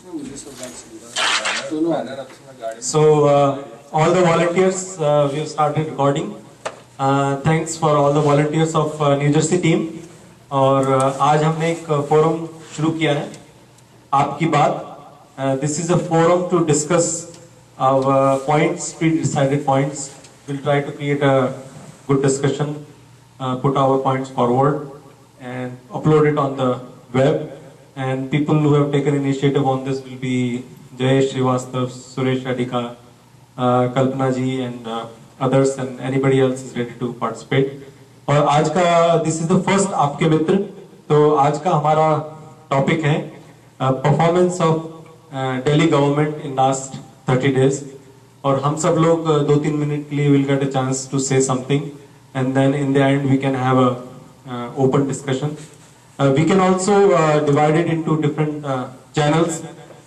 So, all the volunteers, we have started recording. Thanks for all the volunteers of New Jersey team. और आज हमने एक forum शुरू किया है, आपकी बात. This is a forum to discuss our points, pre-decided points. We'll try to create a good discussion, put our points forward, and upload it on the web. And people who have taken initiative on this will be Jayesh Srivastav, Suresh Adhika, Kalpana ji, and others, and anybody else is ready to participate. और आज का this is the first आपके मित्र. तो आज का हमारा topic है performance of Delhi government in last 30 days. और हम सब लोग 2-3 मिनट के लिए will get a chance to say something, and then in the end we can have a open discussion. We can also divide it into different channels.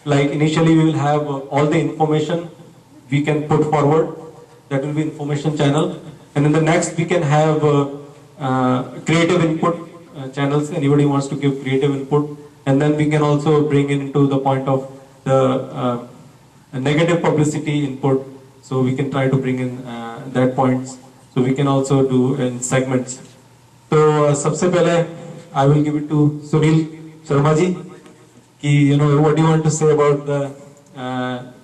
Like initially we will have all the information we can put forward. That will be information channel. And in the next we can have creative input channels. Anybody wants to give creative input. And then we can also bring it into the point of the negative publicity input. So we can try to bring in that points. So we can also do in segments. So सबसे पहले I will give it to Sunil Sharma ji. What do you want to say about the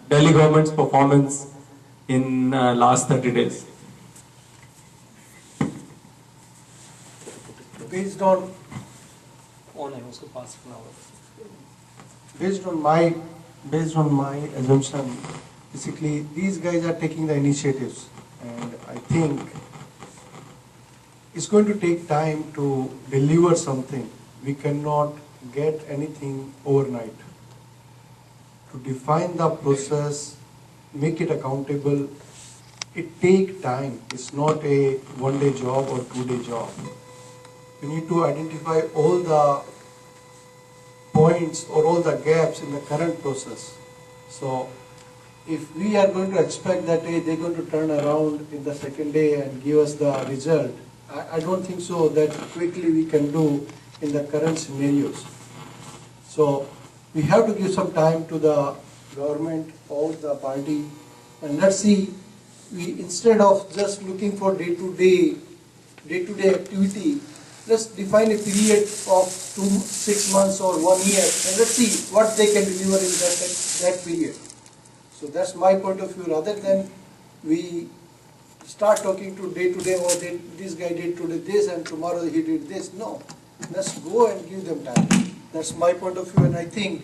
Delhi government's performance in last 30 days? Based on my assumption, basically these guys are taking the initiatives, and I think it's going to take time to deliver something. We cannot get anything overnight. To define the process, make it accountable, it takes time. It's not a one-day job or two-day job. We need to identify all the points or all the gaps in the current process. So if we are going to expect that they're going to turn around in the second day and give us the result, I don't think so that quickly we can do in the current scenarios. So we have to give some time to the government or the party, and let's see, instead of just looking for day-to-day activity, let's define a period of 6 months or 1 year, and let's see what they can deliver in that period. So that's my point of view, rather than we start talking to day, or this guy did today this and tomorrow he did this. No, let's go and give them time. That's my point of view, and I think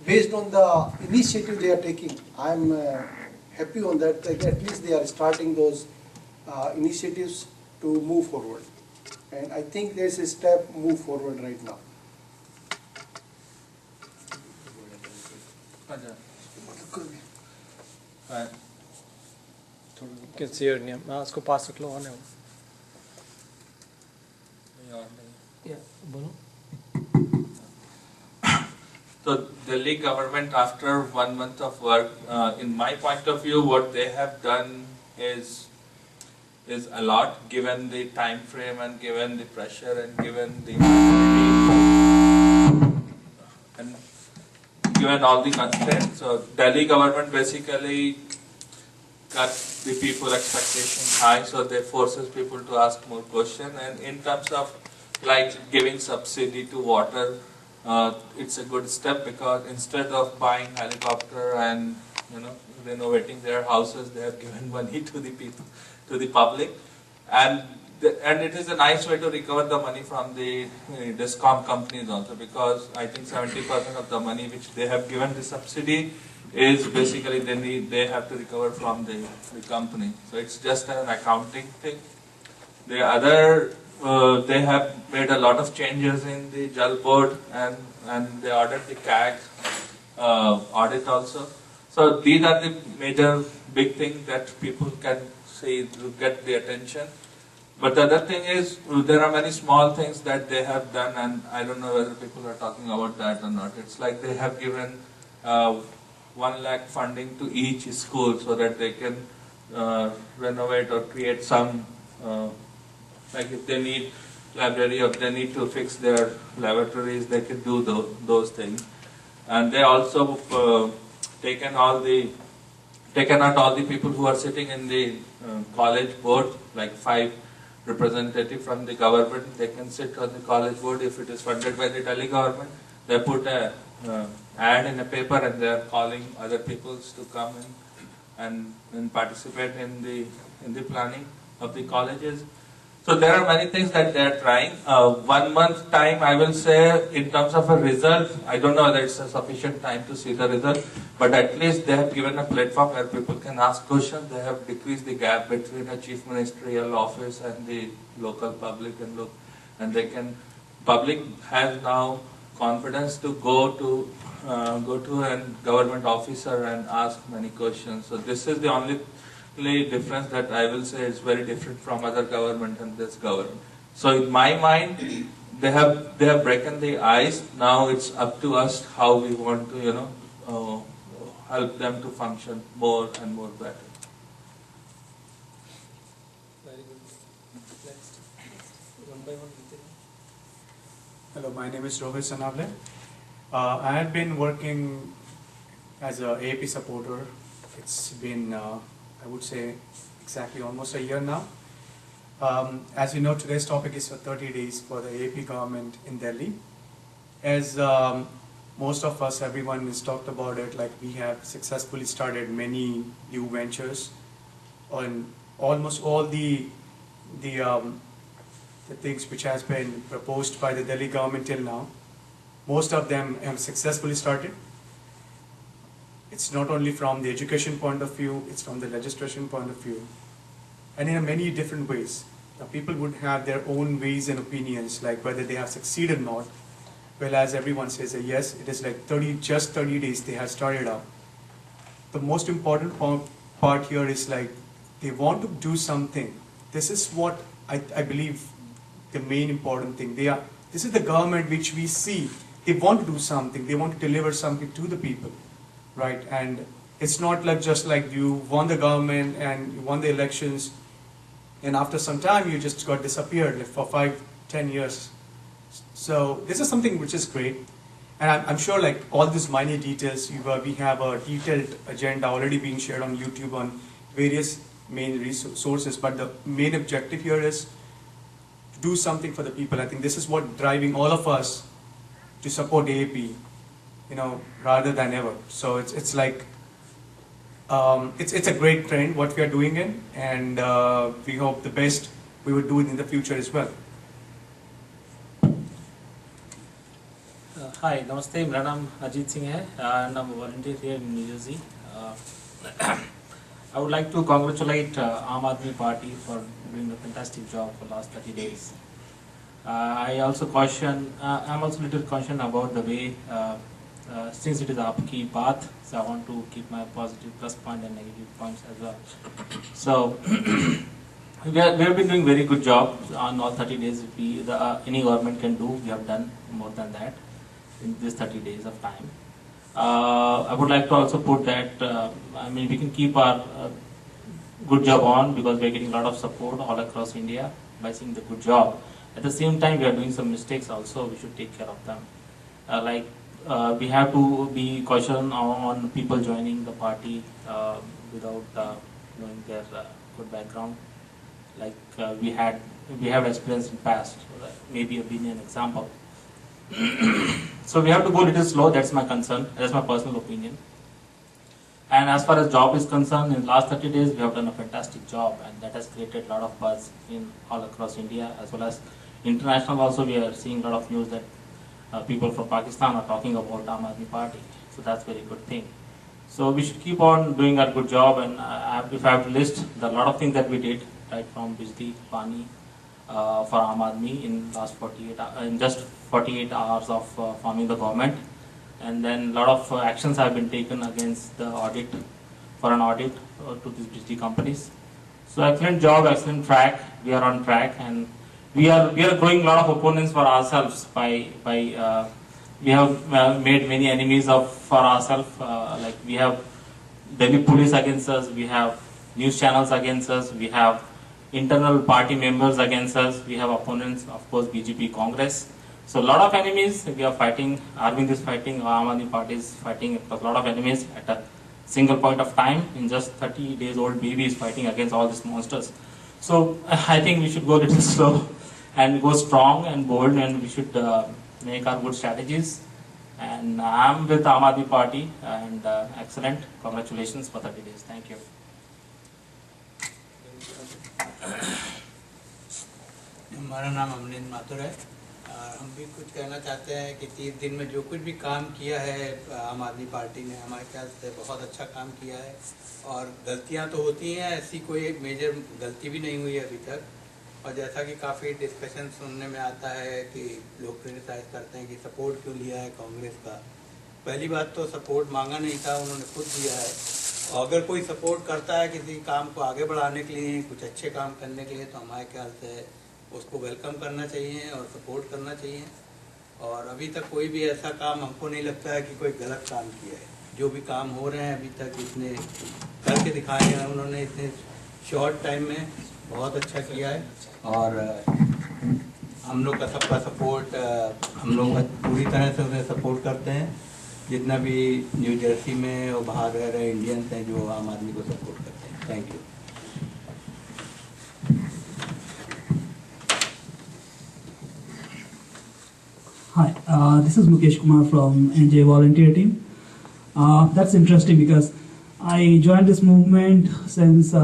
based on the initiative they are taking, I'm happy on that. Like at least they are starting those initiatives to move forward, and I think there's a step move forward right now. उसको पास रख लो on है So Delhi government, after 1 month of work, in my point of view, what they have done is a lot, given the time frame and given the pressure and given the and given all the constraints. So Delhi government basically cut the people expectation high, so they forces people to ask more questions. And in terms of like giving subsidy to water, it's a good step, because instead of buying helicopter and renovating their houses, they have given money to the people, to the public, and it is a nice way to recover the money from the discom companies also, because I think 70% of the money which they have given the subsidy is basically they have to recover from the company. So it's just an accounting thing. The other they have made a lot of changes in the Jal board, and they ordered the CAG audit also. So these are the major big things that people can say to get the attention. But the other thing is, there are many small things that they have done, and I don't know whether people are talking about that or not. It's like they have given 1 lakh funding to each school so that they can renovate or create some, like if they need library or they need to fix their laboratories, they can do those things. and they also taken out all the people who are sitting in the college board, like 5 representatives from the government. They can sit on the college board if it is funded by the Delhi government. They put a ad in a paper and they are calling other peoples to come in and participate in the planning of the colleges. So there are many things that they are trying. 1 month time, I will say, in terms of a result, I don't know whether it's a sufficient time to see the result, but at least they have given a platform where people can ask questions. They have decreased the gap between a chief ministerial office and the local public, and they can. Public has now confidence to go to a government officer and ask many questions. So this is the only difference that I will say is very different from other government and this government. So in my mind, they have broken the ice. Now it's up to us how we want to help them to function more and more better. Very good. Next. One by one. Hello, my name is Rohit Sanavle. I have been working as a AAP supporter. It's been, I would say, exactly almost a year now. As you know, today's topic is for 30 days for the AAP government in Delhi. As most of us, everyone has talked about it, like we have successfully started many new ventures on almost all the things which has been proposed by the Delhi government till now. Most of them have successfully started. It's not only from the education point of view, it's from the legislation point of view, and in many different ways. Now, people would have their own ways and opinions, like whether they have succeeded or not. Well, as everyone says, yes, it is like just 30 days they have started out. The most important part here is like they want to do something. This is what I believe the main important thing. This is the government which we see. They want to do something. They want to deliver something to the people, right? And it's not like just like you won the government and you won the elections, and after some time you just got disappeared like for 5-10 years. So this is something which is great, and I'm sure like all these minor details, we have a detailed agenda already being shared on YouTube on various main resources. But the main objective here is to do something for the people. I think this is what driving all of us to support AAP, rather than ever. So it's like it's a great trend what we are doing in, and we hope the best we will do it in the future as well. Hi, Namaste. My name is Ajit Singh and I'm a volunteer here in New Jersey. I would like to congratulate Aam Aadmi Party for doing a fantastic job for the last 30 days. I'm also a little cautioned about the way, since it is Aapki Baat, so I want to keep my positive plus point and negative points as well. So, we have been doing very good job on all 30 days. Any government can do, we have done more than that in these 30 days of time. I would like to also put that, we can keep our good job on because we are getting a lot of support all across India by seeing the good job. At the same time, we are doing some mistakes also, we should take care of them. We have to be cautious on people joining the party without knowing their good background. Like we have experience in past, maybe being an example. So we have to go a little slow, that's my concern, that's my personal opinion. And as far as job is concerned, in the last 30 days we have done a fantastic job, and that has created a lot of buzz in all across India as well as international. Also we are seeing a lot of news that people from Pakistan are talking about Aam Aadmi Party, so that's a very good thing. So we should keep on doing our good job, and if I have to list the lot of things that we did, right from Bijli, Pani, for Aam Aadmi in last 48 hours of forming the government, and then a lot of actions have been taken against the audit, for an audit to these Bijli companies. So excellent job, excellent track, we are on track, and we are growing a lot of opponents for ourselves by we have made many enemies for ourselves, like we have Delhi police against us, we have news channels against us, we have internal party members against us, we have opponents, of course, BJP Congress. So a lot of enemies we are fighting, Arvind is fighting, Aam Aadmi Party is fighting a lot of enemies at a single point of time. In just 30 days old baby is fighting against all these monsters. So I think we should go a little slow and go strong and bold, and we should make our good strategies. And I'm with Aam Aadmi Party, and excellent. Congratulations for 30 days. Thank you. हमारा नाम अमनिंद माथुर है और हम भी कुछ कहना चाहते हैं कि 30 दिन में जो कुछ भी काम किया है आम आदमी पार्टी ने, हमारे ख्याल से बहुत अच्छा काम किया है। और गलतियां तो होती हैं, ऐसी कोई मेजर गलती भी नहीं हुई अभी तक। और जैसा कि काफ़ी डिस्कशन सुनने में आता है कि लोग क्रिटिसाइज करते हैं कि सपोर्ट क्यों लिया है कांग्रेस का। पहली बात तो सपोर्ट मांगा नहीं था, उन्होंने खुद दिया है। और अगर कोई सपोर्ट करता है किसी काम को आगे बढ़ाने के लिए, कुछ अच्छे काम करने के लिए, तो हमारे ख्याल से उसको वेलकम करना चाहिए और सपोर्ट करना चाहिए। और अभी तक कोई भी ऐसा काम हमको नहीं लगता है कि कोई गलत काम किया है। जो भी काम हो रहे हैं अभी तक इतने करके दिखाए हैं उन्होंने, इतने शॉर्ट टाइम में बहुत अच्छा किया है। और हम लोग का सबका सपोर्ट, हम लोग पूरी तरह से उन्हें सपोर्ट करते हैं। जितना भी न्यू जर्सी में और बाहर रह रहे इंडियंस हैं जो आम आदमी को सपोर्ट करते हैं। Thank you. Hi, this is Mukesh Kumar from NJ Volunteer Team. That's interesting because I joined this movement since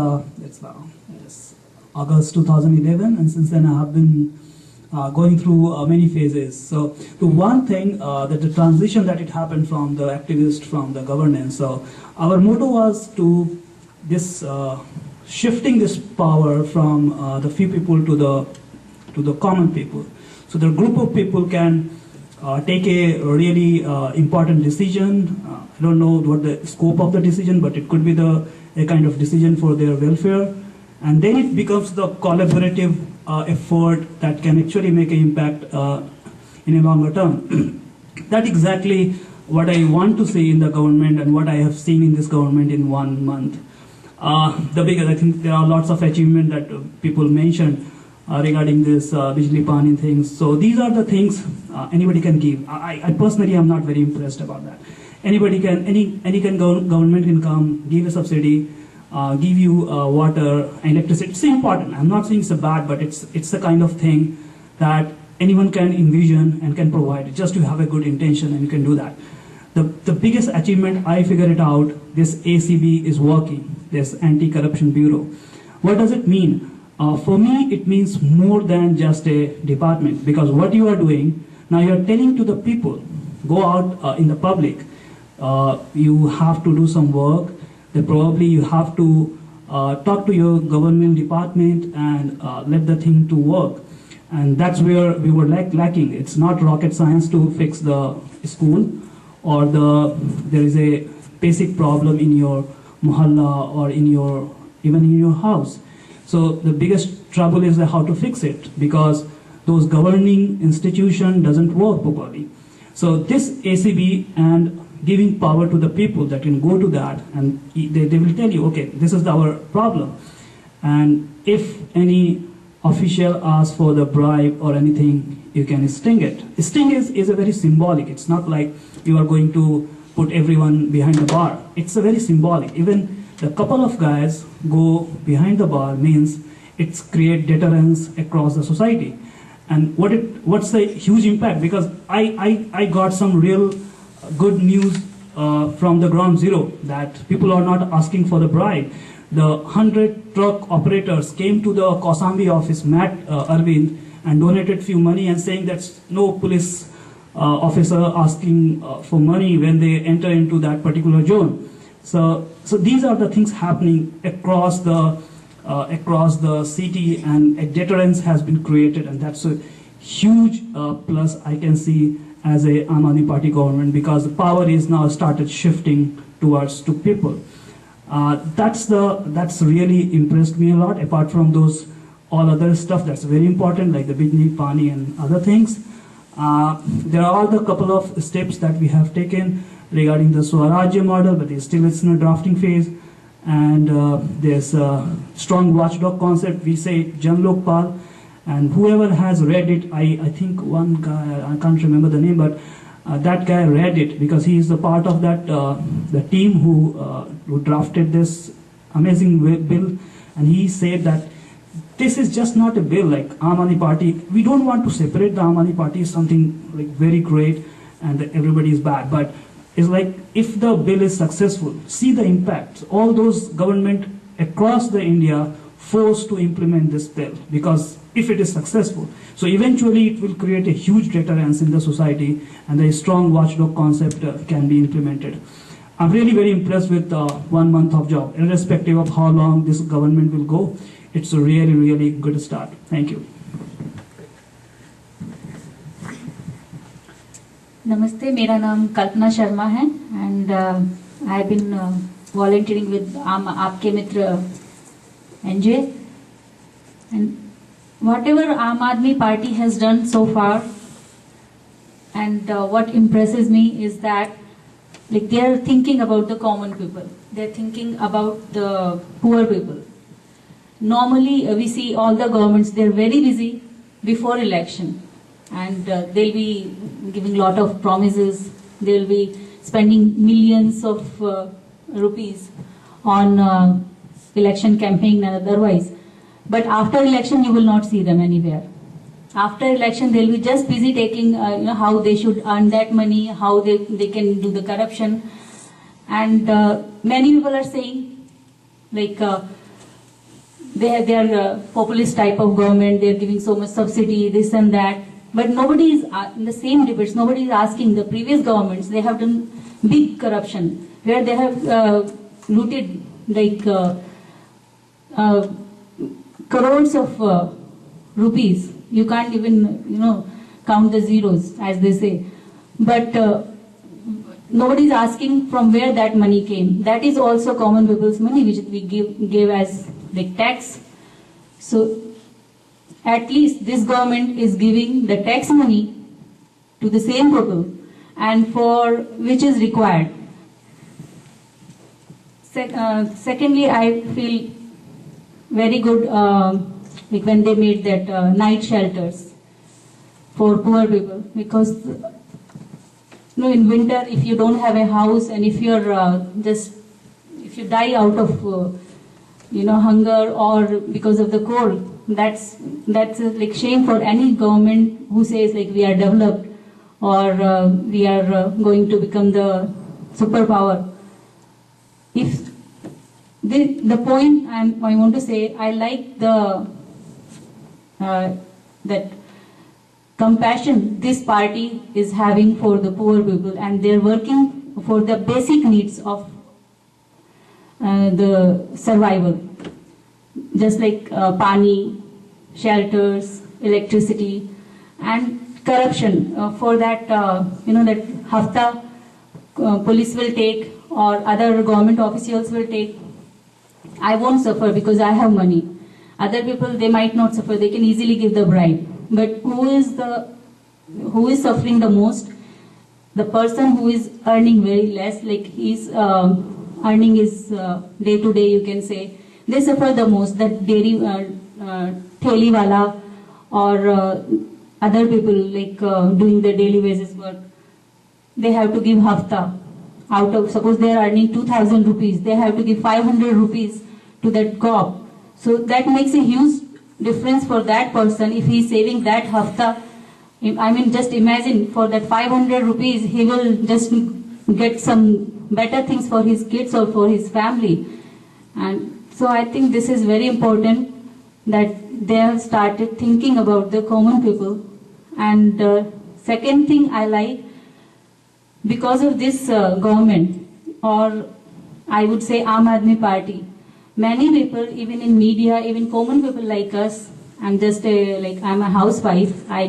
August 2011, and since then I have been going through many phases. So the one thing that the transition that it happened from the activist from the governance. So our motto was to this shifting this power from the few people to the common people. So the group of people can take a really important decision. I don't know what the scope of the decision, but it could be a kind of decision for their welfare. And then it becomes the collaborative effort that can actually make an impact in a longer term. That's exactly what I want to see in the government and what I have seen in this government in 1 month. I think there are lots of achievements that people mentioned regarding this Bijli Pani things. So these are the things anybody can give. I personally am not very impressed about that. Anybody can, government can come, give a subsidy, give you water, electricity. It's important. I'm not saying it's a bad, but it's the kind of thing that anyone can envision and can provide. Just to have a good intention and you can do that. The biggest achievement, I figured it out, this ACB is working, this Anti-Corruption Bureau. What does it mean? For me, it means more than just a department, because what you are doing, now you are telling to the people, go out in the public, you have to do some work, then probably you have to talk to your government department and let the thing to work. And that's where we were lacking. It's not rocket science to fix the school, or there is a basic problem in your mohalla or even in your house. So the biggest trouble is how to fix it, because those governing institution doesn't work properly. So this ACB and giving power to the people that can go to that, and they will tell you, okay, this is our problem. And if any official asks for the bribe or anything, you can sting it. Sting is a very symbolic. It's not like you are going to put everyone behind the bar. It's a very symbolic. Even the couple of guys go behind the bar means it's create deterrence across the society. And what's the huge impact? Because I got some real good news from the ground zero, that people are not asking for the bribe. The 100 truck operators came to the Kausambi office, met Arvind, and donated few money and saying that no police officer asking for money when they enter into that particular zone. So these are the things happening across the city, and a deterrence has been created, and that's a huge plus I can see as a Aam Aadmi Party government, because the power is now started shifting to people. That's really impressed me a lot. Apart from those all other stuff that's very important, like the Bijli Pani and other things, there are the couple of steps that we have taken regarding the Swarajya model, but it's in a drafting phase. And there's a strong watchdog concept. We say Jan Lokpal, And whoever has read it, I think one guy, I can't remember the name, but that guy read it because he is a part of that the team who drafted this amazing bill, and he said that this is just not a bill like Aam Aadmi Party. We don't want to separate the Aam Aadmi Party as something like very great and everybody is bad, but it's like if the bill is successful, see the impact. All those government across the India forced to implement this bill because if it is successful, so eventually it will create a huge deterrence in the society and a strong watchdog concept can be implemented. I'm really very impressed with 1 month of job, irrespective of how long this government will go. It's a really, really good start. Thank you. नमस्ते, मेरा नाम कल्पना शर्मा है and I have been volunteering with आपके मित्र NJ, and whatever Aam Aadmi Party has done so far, and what impresses me is that like they are thinking about the common people, they are thinking about the poor people. Normally we see all the governments, they are very busy before election, and they'll be giving lot of promises, they'll be spending millions of rupees on election campaign and otherwise. But after election, you will not see them anywhere. After election, they'll be just busy taking, how they should earn that money, how they can do the corruption. And many people are saying, like, they are a populist type of government, they're giving so much subsidy, this and that. But nobody is, in the same debates, nobody is asking the previous governments, they have done big corruption, where they have looted, like, crores of rupees. You can't even, count the zeros, as they say. But nobody is asking from where that money came. That is also common people's money, which we give as the tax. So at least this government is giving the tax money to the same people, and for which is required. Secondly, I feel very good like when they made that night shelters for poor people, because in winter if you don't have a house and if you're if you die out of hunger or because of the cold, that's like shame for any government who says like we are developed or we are going to become the superpower. If the point I want to say, I like the that compassion this party is having for the poor people, and they're working for the basic needs of the survival, just like pani, shelters, electricity, and corruption. For that, that hafta police will take or other government officials will take. I won't suffer because I have money. Other people, they might not suffer, they can easily give the bribe. But who is suffering the most? The person who is earning very less, like he's earning his day to day, you can say, they suffer the most. That dairy theli wala or other people like doing the daily wages work, they have to give hafta. Out of, suppose they are earning 2,000 rupees, they have to give 500 rupees to that cop. So that makes a huge difference for that person if he is saving that hafta. I mean, just imagine for that 500 rupees, he will just get some better things for his kids or for his family. And so I think this is very important that they have started thinking about the common people. And second thing I like, because of this government, or I would say Aam Aadmi Party, many people, even in media, even common people like us, I'm just I'm a housewife. I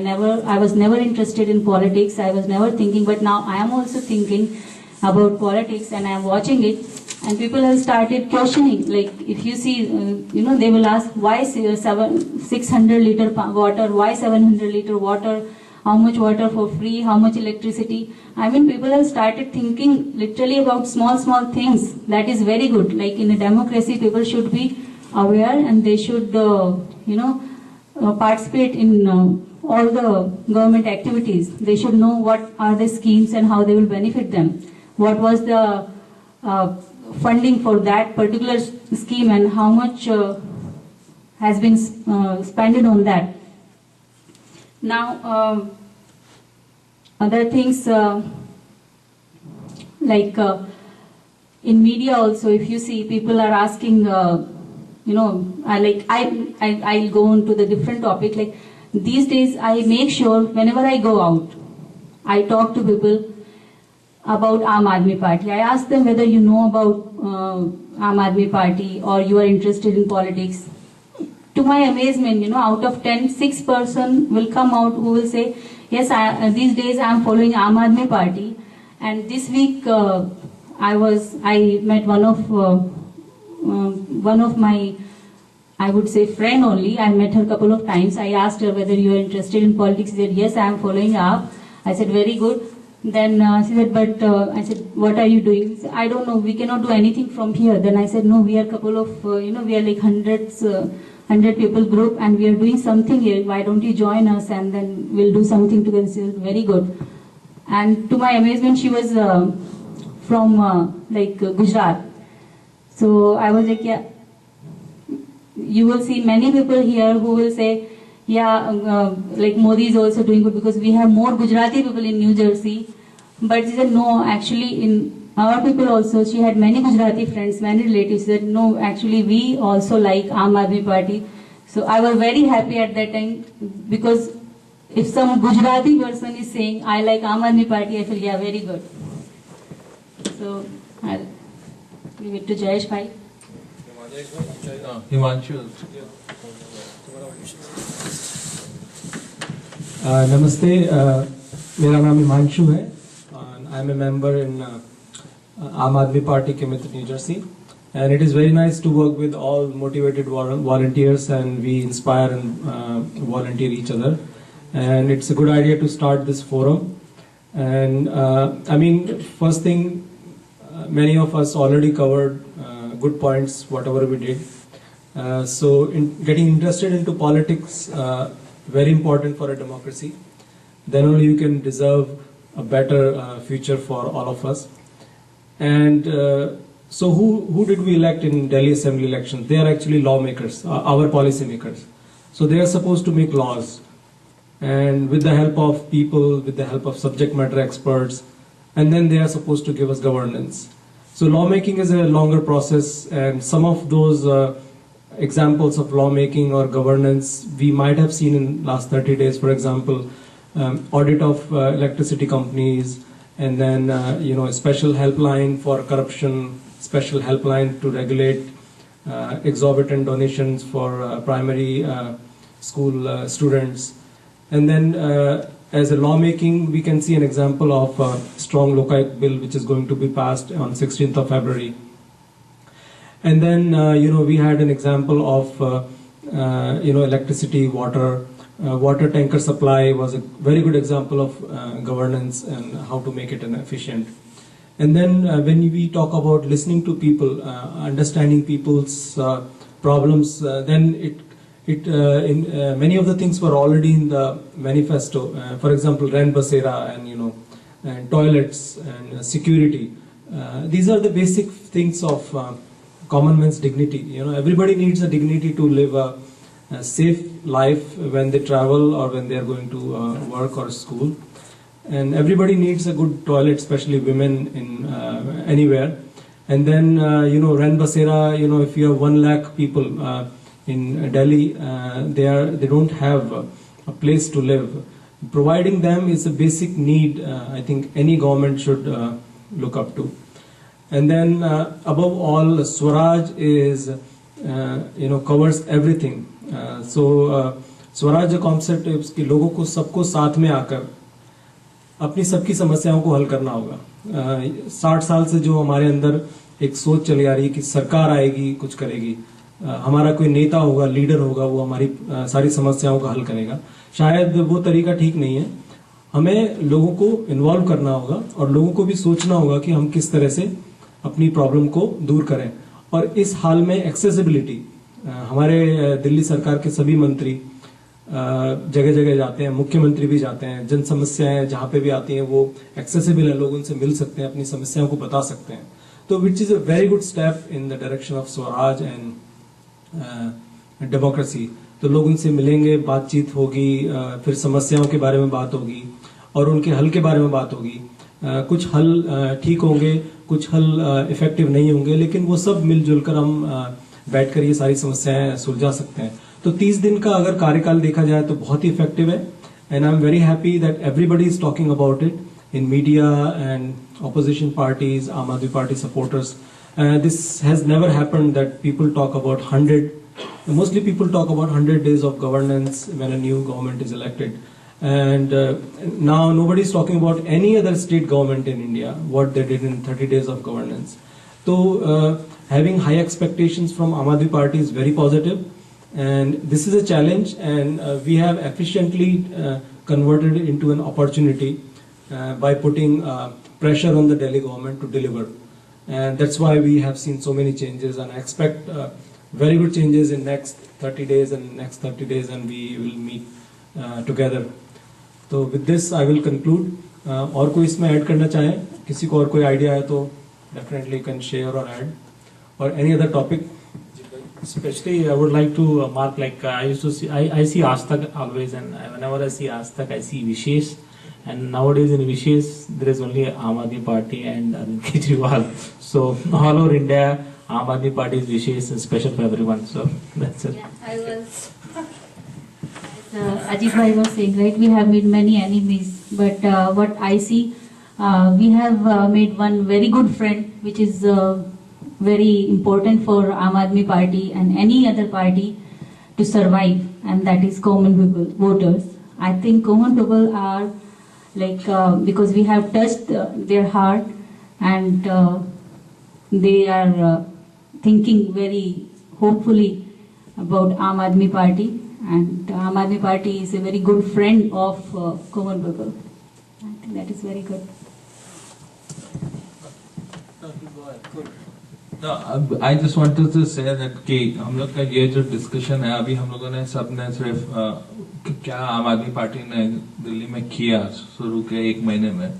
was never interested in politics. I was never thinking, but now I am also thinking about politics, and I am watching it. And people have started questioning. Like if you see, they will ask why 600 liter water, why 700 liter water, how much water for free, how much electricity. I mean, people have started thinking literally about small things. That is very good. Like in a democracy, people should be aware and they should, participate in all the government activities. They should know what are the schemes and how they will benefit them. What was the funding for that particular scheme and how much has been spent on that. Now, other things like in media also, if you see, people are asking, I'll go on to the different topic. Like these days, I make sure whenever I go out, I talk to people about Aam Aadmi Party. I ask them whether you know about Aam Aadmi Party or you are interested in politics. To my amazement, out of 10, 6% will come out who will say, yes, these days I am following Aam Aadmi Party. And this week I met one of my, I would say, friend only. I met her a couple of times. I asked her whether you are interested in politics. She said, yes, I am following AAP. I said, very good. Then she said, but I said, what are you doing? She said, I don't know. We cannot do anything from here. Then I said, no, we are a couple of, we are like 100 people group and we are doing something here. Why don't you join us and then we'll do something together? She said, very good. And to my amazement, she was from Gujarat. So I was like, yeah. You will see many people here who will say, yeah, like Modi is also doing good because we have more Gujarati people in New Jersey. But she said, no, actually in our people also, she had many Gujarati friends, many relatives. She said, no, actually we also like Aam Aadmi Party. So I was very happy at that time because if some Gujarati person is saying, I like Aam Aadmi Party, I feel, yeah, very good. So I'll give it to Jayesh Bhai. Himanshu. नमस्ते, मेरा नाम हिमांशु है. I M A member in आम आदमी पार्टी के मित्र New Jersey, and it is very nice to work with all motivated volunteers, and we inspire and volunteer each other, and it's a good idea to start this forum. And I mean, first thing, many of us already covered good points whatever we did, so getting interested into politics, very important for a democracy. Then only you can deserve a better future for all of us. And so who did we elect in Delhi Assembly elections? They are actually lawmakers, our policy makers. So they are supposed to make laws, and with the help of people, with the help of subject matter experts, and then they are supposed to give us governance. So lawmaking is a longer process, and some of those examples of lawmaking or governance we might have seen in last 30 days. For example, audit of electricity companies, and then a special helpline for corruption, special helpline to regulate exorbitant donations for primary school students. And then as a lawmaking, we can see an example of a strong Lokayuk bill which is going to be passed on 16th of February. And then we had an example of electricity, water. Water tanker supply was a very good example of governance and how to make it efficient. And then when we talk about listening to people, understanding people's problems, then many of the things were already in the manifesto. For example, Ren Basera and and toilets and security. These are the basic things of common man's dignity. Everybody needs a dignity to live a safe life when they travel or when they are going to work or school. And everybody needs a good toilet, especially women in anywhere. And then Ren Basera, if you have 1 lakh people in Delhi, they don't have a place to live. Providing them is a basic need. I think any government should look up to. And then above all, Swaraj is covers everything. So Swaraj concept है उसकी लोगों को सबको साथ में आकर अपनी सबकी समस्याओं को हल करना होगा. 60 साल से जो हमारे अंदर एक सोच चली आ रही है कि सरकार आएगी कुछ करेगी, हमारा कोई नेता होगा, लीडर होगा, वो हमारी सारी समस्याओं का हल करेगा, शायद वो तरीका ठीक नहीं है. हमें लोगों को इन्वॉल्व करना होगा और लोगों को भी सोचना होगा कि हम किस तरह से अपनी प्रॉब्लम को दूर करें. और इस हाल में एक्सेसिबिलिटी, हमारे दिल्ली सरकार के सभी मंत्री जगह जगह जाते हैं, मुख्यमंत्री भी जाते हैं, जन समस्याएं जहाँ पे भी आती हैं वो एक्सेसिबल है, लोग उनसे मिल सकते हैं, अपनी समस्याओं को बता सकते हैं. तो which is a very good step in the direction of Swaraj and democracy. तो लोग उनसे मिलेंगे, बातचीत होगी, फिर समस्याओं के बारे में बात होगी और उनके हल के बारे में बात होगी. कुछ हल ठीक होंगे, कुछ हल इफेक्टिव नहीं होंगे, लेकिन वो सब मिलजुल कर हम बैठकर ये सारी समस्याएं सुलझा सकते हैं. तो 30 दिन का अगर कार्यकाल देखा जाए तो बहुत ही इफेक्टिव है. And I am very happy that everybody is talking about it in media and opposition parties, Aam Aadmi Party supporters. This has never happened that people talk about 100, mostly people talk about 100 days of governance when a new government is elected. And now nobody is talking about any other state government in India, what they did in 30 days of governance. So having high expectations from Aam Aadmi Party is very positive. And this is a challenge, and we have efficiently converted it into an opportunity. By putting pressure on the Delhi government to deliver. And that's why we have seen so many changes, and I expect very good changes in next 30 days and next 30 days, and we will meet together. So with this I will conclude. और कोई इसमें add करना चाहे, किसी को और कोई idea है तो definitely can share or add, or any other topic. Especially, I would like to mark, like I used to see, I see Aastak always, and whenever I see Aastak, I see Vishesh. And nowadays in Vishesh, there is only Aam Aadmi Party and Arvind Kejriwal. So all over India, Aam Aadmi Party is Vishesh and special for everyone. So that's it. Yeah, I was, as Ajit Bhai was saying, right, we have made many enemies, but what I see, we have made one very good friend, which is very important for Aam Aadmi Party and any other party to survive, and that is common people, voters. I think common people are like, because we have touched their heart, and they are thinking very hopefully about Aam Aadmi Party, and Aam Aadmi Party is a very good friend of common people. I think that is very good. No, I just wanted to say that कि हम लोग का ये जो discussion है अभी हम लोगों ने सबने सिर्फ क्या आम आदमी पार्टी ने दिल्ली में किया शुरू के 1 महीने में,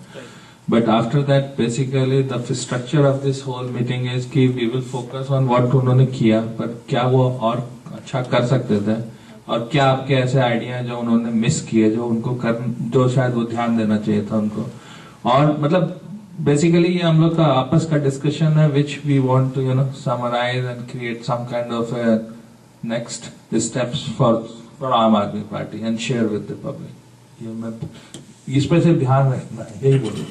but after that basically the structure of this whole meeting is कि we will focus on what उन्होंने किया, पर क्या वो और अच्छा कर सकते थे, और क्या आपके ऐसे आइडिया हैं जो उन्होंने मिस किए, जो उनको जो शायद वो ध्यान देना चाहिए था उनको. और मतलब बेसिकली ये हम लोग का आपस का डिस्कशन है which we want to summarise and create some kind of next steps for Aam Aadmi Party and share with the public. ये मैं इस पर सिर्फ ध्यान रखना है, यही बोलूँ.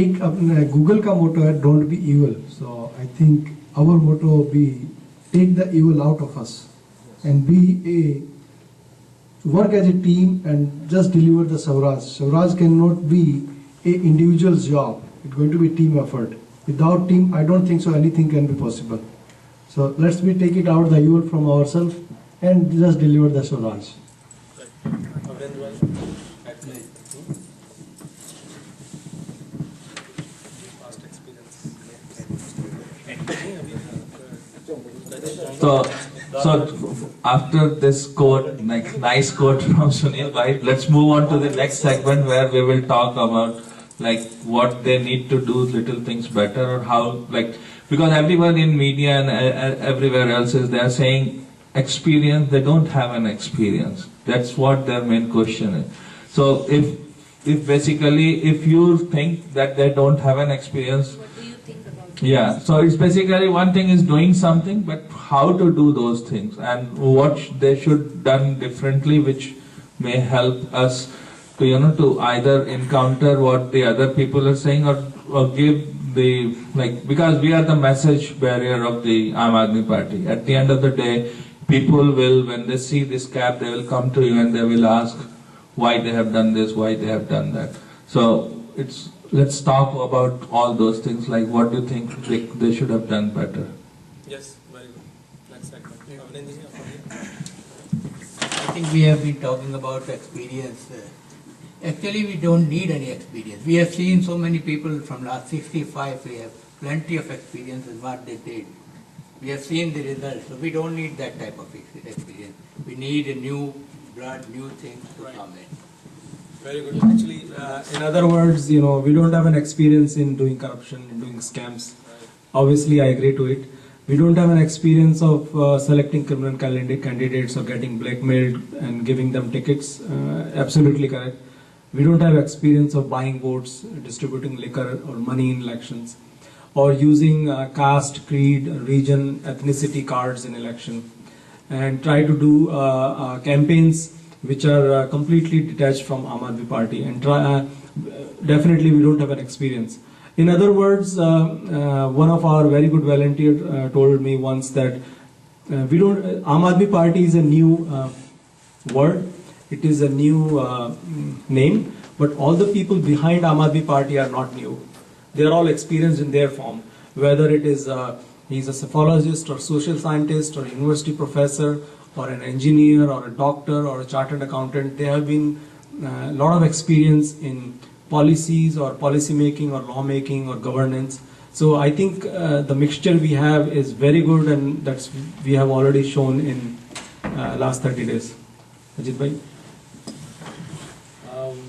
एक अपने गूगल का मोटो है don't be evil, so I think our motto be take the evil out of us and be work as a team and just deliver the Swaraj. Swaraj cannot be a individual's job. It's going to be team effort. Without team, I don't think so anything can be possible. So let's take it out the evil from ourselves and just deliver the Swaraj. So after this quote, like nice quote from Sunil Bhai, let's move on to the next segment where we will talk about like what they need to do little things better, or how, like, because everyone in media and everywhere else is they are saying experience, they don't have an experience. That's what their main question is. So if basically if you think that they don't have an experience, yeah, so it's basically one thing is doing something, but how to do those things and what they should done differently, which may help us to to either encounter what the other people are saying, or give the, like, because we are the message barrier of the Aam Aadmi Party. At the end of the day, people will, when they see this cap, they will come to you and they will ask why they have done this, why they have done that. So let's talk about all those things, like what do you think they should have done better? Yes, very good. Next segment. I think we have been talking about experience. Actually, we don't need any experience. We have seen so many people from last 65, we have plenty of experience in what they did. We have seen the results, so we don't need that type of experience. We need a new blood, new things to come in. Very good. Actually, in other words, we don't have an experience in doing corruption, in doing scams. Obviously, I agree to it. We don't have an experience of selecting criminal candidates or getting blackmailed and giving them tickets. Absolutely correct. We don't have experience of buying votes, distributing liquor or money in elections, or using caste, creed, region, ethnicity cards in election, and try to do campaigns which are completely detached from Aam Aadmi Party. And definitely we don't have an experience. In other words, one of our very good volunteers told me once that Aam Aadmi Party is a new word. It is a new name, but all the people behind Aam Aadmi Party are not new. They are all experienced in their form, whether it is he's a psephologist or social scientist or university professor or an engineer or a doctor or a chartered accountant. They have been a lot of experience in policies or policy making or law making or governance. So I think the mixture we have is very good, and that's we have already shown in last 30 days. Ajit bhai?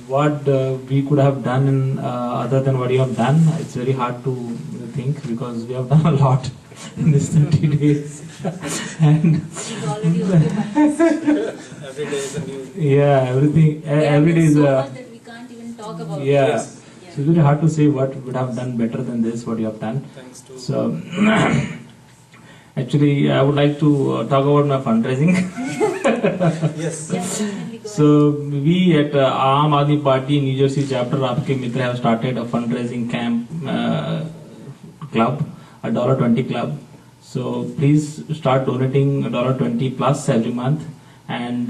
What we could have done other than what you have done, it's very hard to think, because we have done a lot in this 30 days. And Every day is a new. yeah, everything, every day is so much that we can't even talk about. yeah. Yes. So it's very hard to say what would have done better than this, what you have done. Thanks to. So actually, I would like to talk about my fundraising. Yes. Definitely go So we at Aam Aadmi Party New Jersey chapter Aapke Mitra have started a fundraising camp club, a $20 club. So please start donating $20 plus every month, and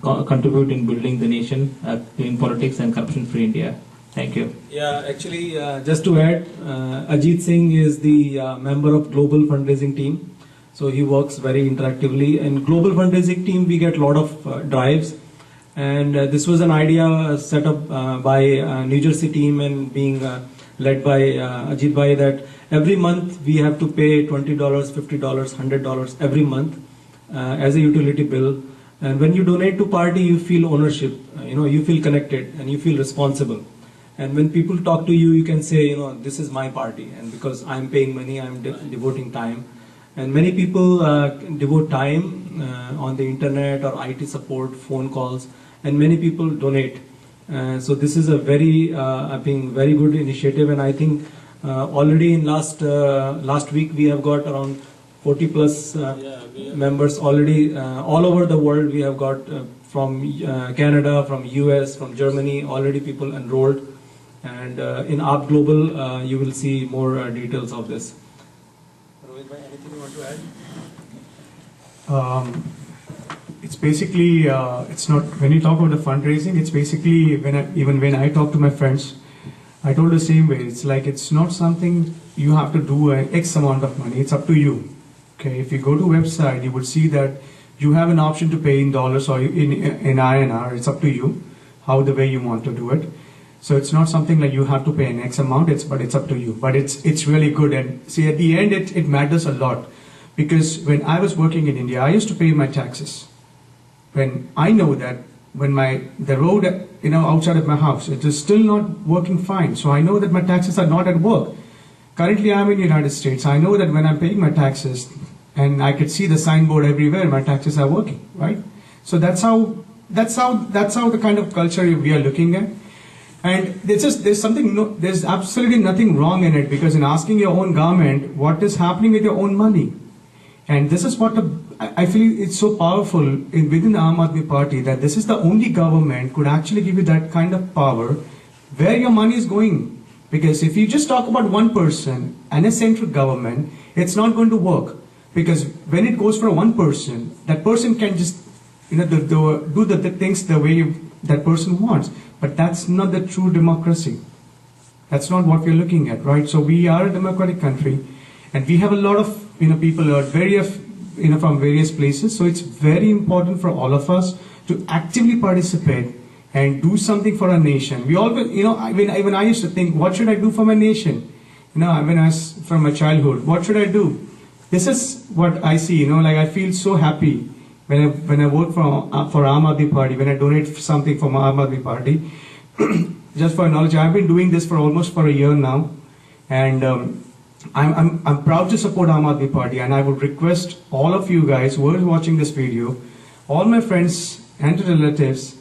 contribute in building the nation, clean politics and corruption free India. Thank you. Yeah, actually, just to add, Ajit Singh is the member of Global Fundraising Team. So he works very interactively. And Global Fundraising Team, we get a lot of drives. And this was an idea set up by New Jersey team and being led by Ajit Bhai, that every month we have to pay $20, $50, $100 every month as a utility bill. And when you donate to party, you feel ownership, you feel connected and you feel responsible. And when people talk to you, you can say, this is my party, and because I'm paying money, I'm devoting time. And many people devote time on the internet or IT support, phone calls, and many people donate. So this is a very, I think, very good initiative, and I think already in last week we have got around 40 plus members already all over the world. We have got from Canada, from US, from Germany, already people enrolled. And in AAP Global, you will see more details of this. Rohit bhai, anything you want to add? It's basically, it's not, when you talk about the fundraising, it's basically, even when I talk to my friends, I told the same way. It's like, it's not something you have to do an X amount of money. It's up to you. Okay, if you go to website, you would see that you have an option to pay in dollars or in INR. It's up to you, how the way you want to do it. So it's not something like you have to pay an X amount, but it's up to you. But it's really good. And see, at the end, it matters a lot. Because when I was working in India, I used to pay my taxes. When I know that when the road outside of my house, it is still not working fine. So I know that my taxes are not at work. Currently, I'm in the United States. I know that when I'm paying my taxes, and I could see the signboard everywhere, my taxes are working, right? So that's how the kind of culture we are looking at. And there's absolutely nothing wrong in it, because in asking your own government what is happening with your own money. And this is what I feel it's so powerful within the Aam Aadmi Party, that this is the only government could actually give you that kind of power where your money is going. Because if you just talk about one person and a central government, it's not going to work. Because when it goes for one person, that person can just do the things the way that person wants. But that's not the true democracy. That's not what we're looking at, right? So we are a democratic country, and we have a lot of people who are from various places. So it's very important for all of us to actively participate and do something for our nation. We always, when I used to think, what should I do for my nation? When I was from my childhood, what should I do? this is what I see, like I feel so happy when I vote for Aam Aadmi Party, when I donate something from Aam Aadmi Party. Just for knowledge, I've been doing this for almost a year now, and I'm proud to support Aam Aadmi Party, and I would request all of you guys who are watching this video, all my friends and relatives,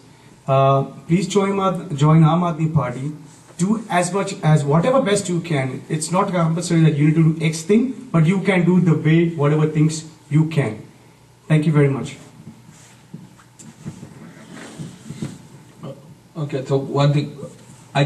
please join Aam Aadmi Party. Do as much as whatever best you can. It's not compulsory that you need to do X thing, but you can do the way, whatever things you can. Thank you very much. Okay, so one thing, I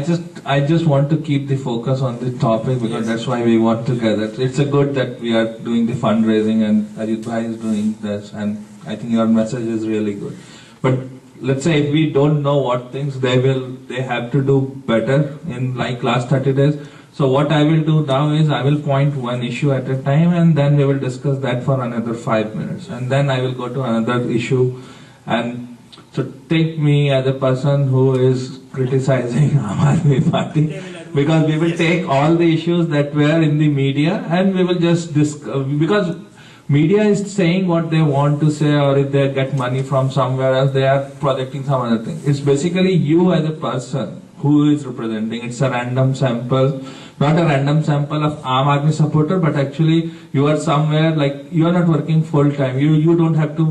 just want to keep the focus on the topic because that's why we want to gather. It's a good that we are doing the fundraising and Ajit Bhai is doing this, and I think your message is really good. But let's say if we don't know what things they have to do better in like last 30 days. So what I will do now is I will point one issue at a time, and then we will discuss that for another 5 minutes, and then I will go to another issue. And so take me as a person who is criticizing Aam Aadmi Party, because we will take all the issues that were in the media and we will just discuss, because media is saying what they want to say, or if they get money from somewhere else, they are projecting some other thing. It's basically you as a person who is representing. It's a random sample, not a random sample of Aam Aadmi supporter, but actually you are somewhere, like you are not working full time. You don't have to,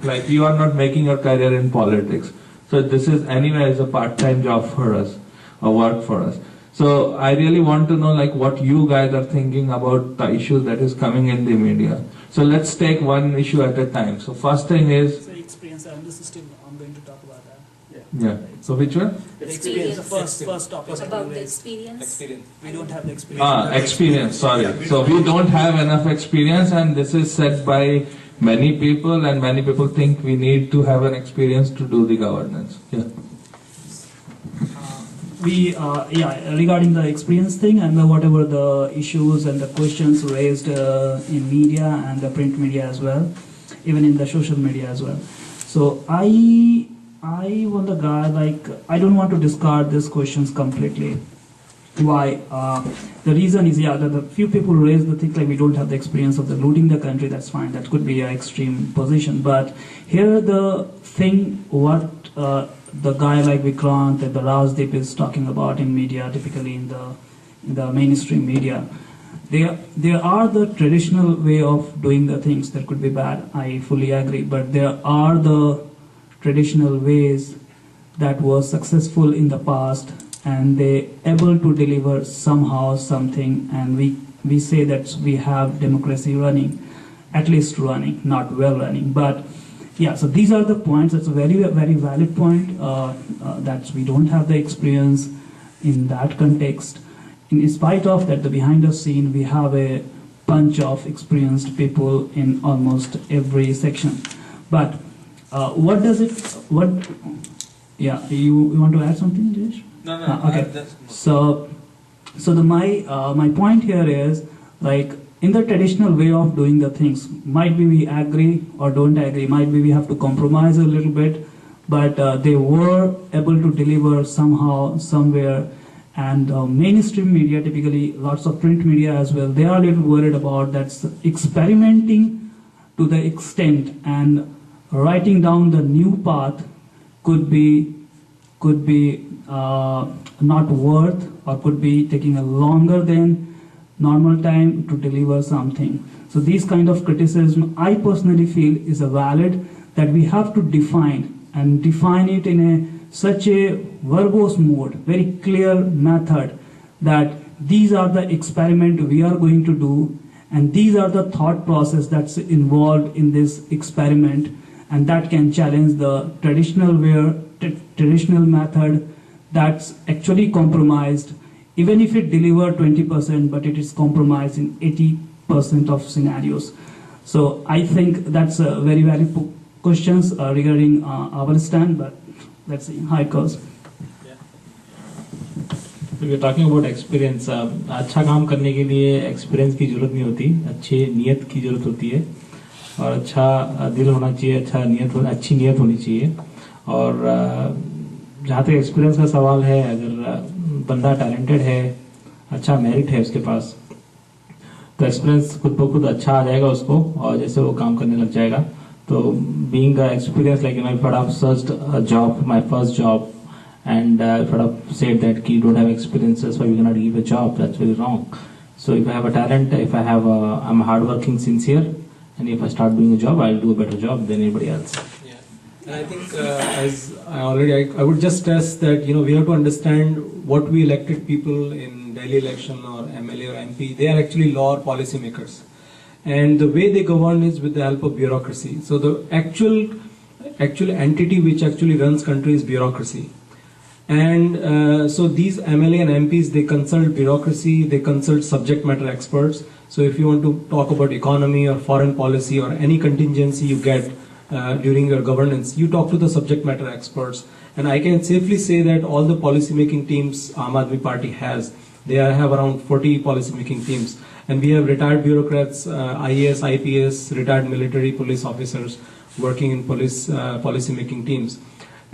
like you are not making your career in politics. So this is anyway is a part-time job for us, or work for us. So I really want to know like what you guys are thinking about the issues that is coming in the media. So let's take one issue at a time. So first thing is Experience and the system. I'm going to talk about that. yeah. So which one? The experience. The first topic. About the experience. We don't have the experience. Experience. Sorry. So we don't have enough experience, and this is said by many people, and many people think we need to have an experience to do the governance. Yeah. Regarding the experience thing and whatever the issues and the questions raised in media and the print media as well, even in the social media as well. So I want the guy, like, I don't want to discard these questions completely. Why? The reason is, that the few people raise the thing like we don't have the experience of the looting the country. That's fine. That could be an extreme position. But here the thing, what the guy like Vikrant and the Rajdeep is talking about in media, typically in the mainstream media, there are the traditional way of doing the things that could be bad. I fully agree. But there are the traditional ways that was successful in the past, and they able to deliver somehow something, and we say that we have democracy running, at least running, not well running. But yeah, so these are the points. That's a very, very valid point, that we don't have the experience in that context. In spite of that, the behind the scene, we have a bunch of experienced people in almost every section. But you want to add something, Jesh? No. Okay. So my point here is, like, in the traditional way of doing the things, might be we agree or don't agree, might be we have to compromise a little bit, but they were able to deliver somehow, somewhere. And mainstream media, typically lots of print media as well, they are a little worried about that experimenting to the extent and writing down the new path could be not worth, or could be taking a longer than normal time to deliver something. So these kind of criticism, I personally feel, is a valid, that we have to define it in such a verbose mode, very clear method, that these are the experiment we are going to do, and these are the thought process that's involved in this experiment, and that can challenge the traditional method that's actually compromised, even if it deliver 20%, but it is compromised in 80% of scenarios. So I think that's a very valid questions regarding our stand, but let's see how it goes. So we are talking about experience. अच्छा काम करने के लिए experience की जरूरत नहीं होती, अच्छी नीयत की जरूरत होती है, और अच्छा दिल होना चाहिए, अच्छी नीयत होनी चाहिए. और जहाँ तक एक्सपीरियंस का सवाल है, अगर बंदा टैलेंटेड है, अच्छा मेरिट है उसके पास, तो एक्सपीरियंस खुद ब खुद अच्छा आ जाएगा उसको, और जैसे वो काम करने लग जाएगा. तो being experience, like you know, if I have searched a job, my first job, and if I have said that you don't have experiences, why we cannot give a job, that's very wrong. So if I have a talent, if I have I'm hardworking, sincere, and if I start doing a job, I'll do a better job than anybody else. Yeah, and I think as I would just stress that we have to understand what we elected people in Delhi election or MLA or MP. They are actually law or policy makers, and the way they govern is with the help of bureaucracy. So the actual entity which actually runs country is bureaucracy. And so these MLA and MPs, they consult bureaucracy, they consult subject matter experts. So if you want to talk about economy or foreign policy or any contingency you get during your governance, you talk to the subject matter experts. And I can safely say that all the policy making teams Aam Aadmi Party has, they have around 40 policy making teams. And we have retired bureaucrats, IAS, IPS, retired military police officers working in policy making teams.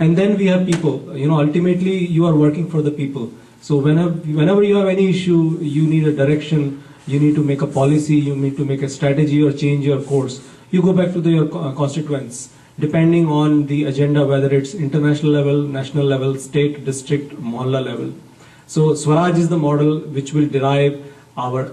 And then we have people, ultimately you are working for the people. So whenever you have any issue, you need a direction, you need to make a policy, you need to make a strategy or change your course. You go back to your constituents, depending on the agenda, whether it's international level, national level, state, district, mohalla level. So Swaraj is the model which will derive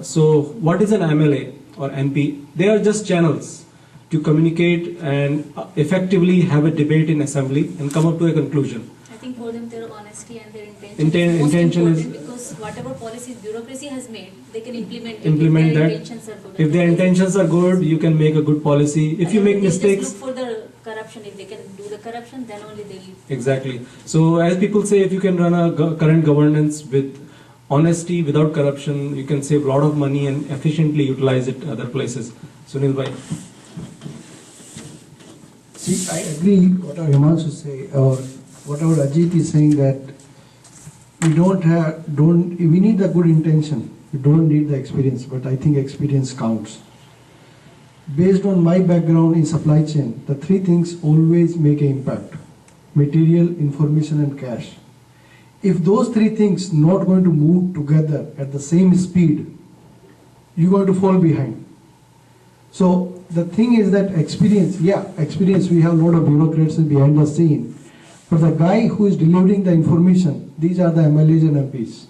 so what is an MLA or MP? They are just channels to communicate and effectively have a debate in assembly and come up to a conclusion. I think for them their honesty and their intention is most important, because whatever policies bureaucracy has made, they can implement that. If their intentions are good. If their intentions are good, you can make a good policy. If you make mistakes, just look for the corruption. If they can do the corruption, then only they leave. Exactly. So as people say, if you can run a current governance with honesty, without corruption, you can save a lot of money and efficiently utilize it other places. Sunil bhai. See, I agree whatever Himanshu say, or whatever Ajit is saying, that we need the good intention. We don't need the experience, but I think experience counts. Based on my background in supply chain, the three things always make an impact: material, information, and cash. If those three things not going to move together at the same speed, you're going to fall behind. So the thing is that experience, we have a lot of bureaucrats behind the scene, but the guy who is delivering the information, these are the MLAs and MPs.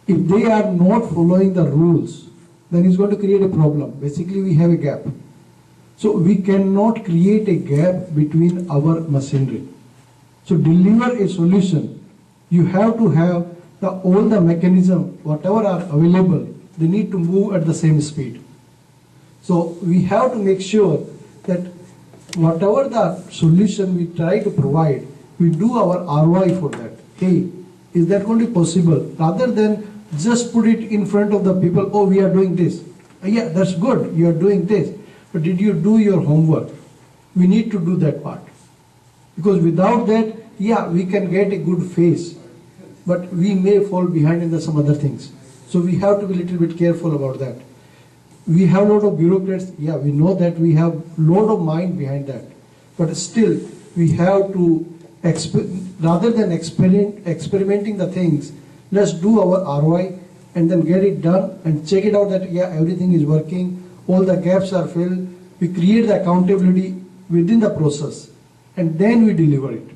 If they are not following the rules, then it's going to create a problem. Basically, we have a gap. So we cannot create a gap between our machinery. So deliver a solution, you have to have all the mechanism, whatever are available, they need to move at the same speed. So we have to make sure that whatever the solution we try to provide, we do our ROI for that. Hey, is that going to be possible? Rather than just put it in front of the people, oh, we are doing this. Yeah, that's good, you are doing this. But did you do your homework? We need to do that part. Because without that, we can get a good face, but we may fall behind in some other things. So we have to be a little bit careful about that. We have a lot of bureaucrats, we know that we have a lot of mind behind that. But still, we have to, rather than experimenting the things, let's do our ROI and then get it done and check it out that everything is working, all the gaps are filled. We create the accountability within the process and then we deliver it.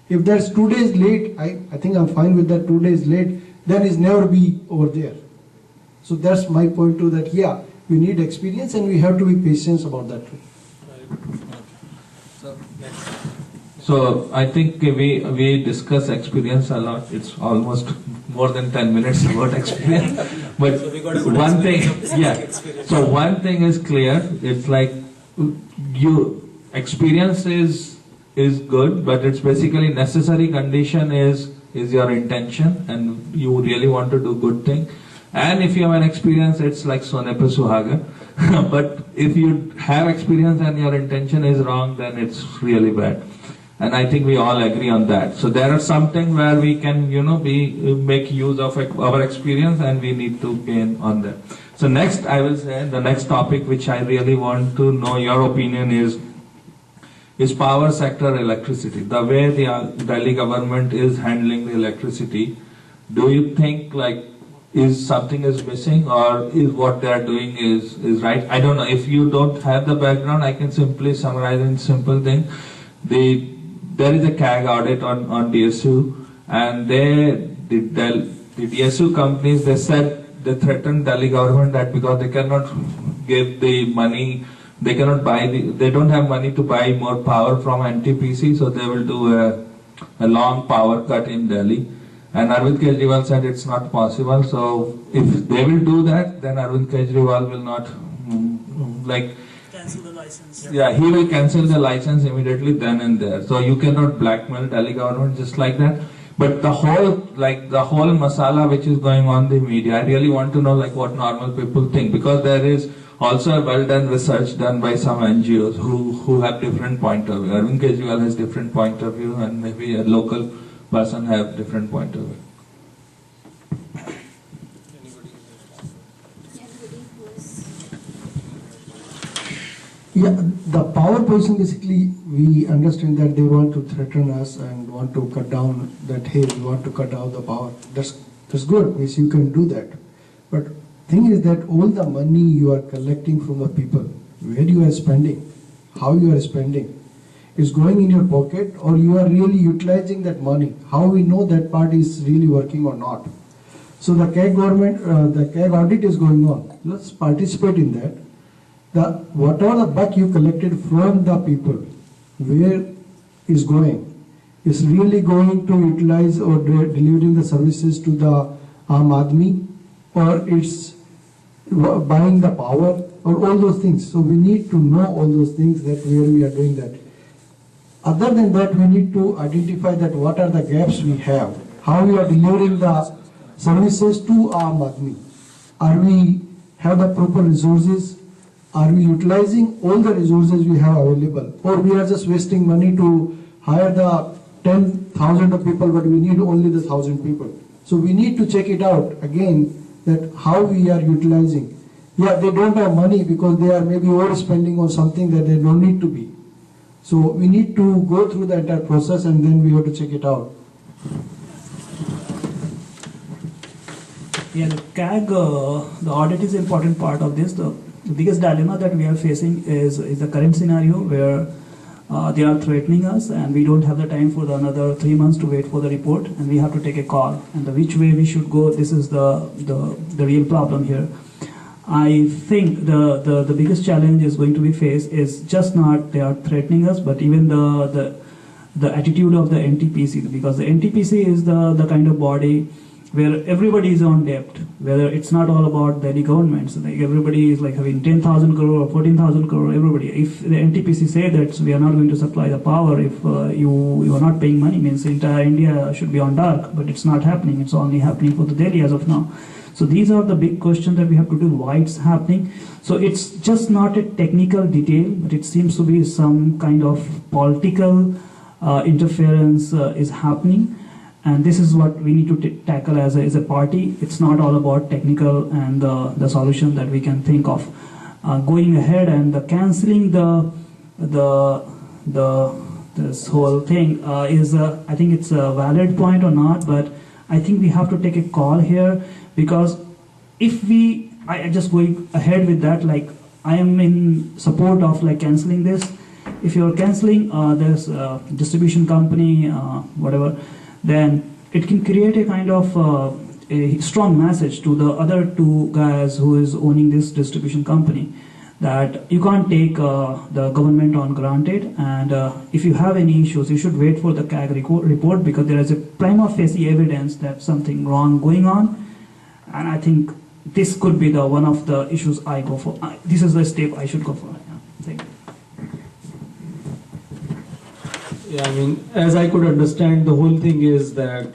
If there's 2 days late, I think I'm fine with that. 2 days late, then it's never be over there. So that's my point too, that we need experience and we have to be patient about that. So I think we discuss experience a lot. It's almost more than 10 minutes about experience. But so one thing, So one thing is clear. It's like experience is good, but it's basically necessary condition is your intention and you really want to do good thing. And if you have an experience, it's like Sone pe Suhaga. But if you have experience and your intention is wrong, then it's really bad. And I think we all agree on that. So there are something where we can, make use of our experience and we need to gain on that. So next, I will say the next topic which I really want to know your opinion is power sector electricity. The way the Delhi government is handling the electricity, do you think is something is missing, or is what they are doing is right. I don't know. If you don't have the background, I can simply summarize in simple thing. There is a CAG audit on DSU, and the DSU companies, they said, they threatened Delhi government that because they cannot give the money, they cannot buy they don't have money to buy more power from NTPC, so they will do a long power cut in Delhi. And Arvind Kejriwal said it's not possible. So if they will do that, then Arvind Kejriwal will not Cancel the license. Yeah, he will cancel the license immediately then and there. So you cannot blackmail Delhi government just like that. But the whole masala which is going on in the media, I really want to know what normal people think, because there is also a well done research done by some NGOs who have different point of view. Arvind Kejriwal has different point of view, and maybe a local person have different point of view. Yeah, the power position, basically, we understand that they want to threaten us and want to cut down that, hey, we want to cut down the power. That's good, means you can do that. But thing is that all the money you are collecting from the people, where you are spending, how you are spending, is going in your pocket, or you are really utilizing that money. How we know that part is really working or not? So the CAG the CAG audit is going on. Let's participate in that. Whatever the buck you collected from the people, where is going? Is really going to utilize or delivering the services to the Aadmi, or it's buying the power, or all those things. So we need to know all those things, that where we are doing that. Other than that, we need to identify that what are the gaps we have, how we are delivering the services to Aadmi. Are we have the proper resources? Are we utilizing all the resources we have available, or we are just wasting money to hire the 10,000 of people, but we need only the 1,000 people? So we need to check it out again, that how we are utilizing. Yeah, they don't have money because they are maybe overspending on something that they don't need to be. So we need to go through the entire process, and then we have to check it out. Yeah, the CAG, the audit is an important part of this. The biggest dilemma that we are facing is the current scenario where they are threatening us, and we don't have the time for another 3 months to wait for the report, and we have to take a call. And which way we should go, this is the real problem here. I think the biggest challenge is going to be faced is just not they are threatening us, but even the attitude of the NTPC, because the NTPC is the kind of body where everybody is on debt, whether it's not all about Delhi governments. Like everybody is having 10,000 crore or 14,000 crore, everybody. If the NTPC say that we are not going to supply the power, if you are not paying money, means entire India should be on dark, but it's not happening. It's only happening for the Delhi as of now. So these are the big questions that we have to do, why it's happening. So it's just not a technical detail, but it seems to be some kind of political interference is happening. And this is what we need to tackle as a party. It's not all about technical and the solution that we can think of. Going ahead and cancelling this whole thing is, I think it's a valid point or not, but I think we have to take a call here, because if I just going ahead with that, I am in support of cancelling this. If you're cancelling this distribution company, whatever, then it can create a kind of a strong message to the other two guys who is owning this distribution company, that you can't take the government on granted, and if you have any issues, you should wait for the CAG report, because there is a prima facie evidence that something wrong going on. And I think this could be one of the issues I go for. This is the step I should go for. Yeah. Thank you. Yeah, I mean, as I could understand, the whole thing is that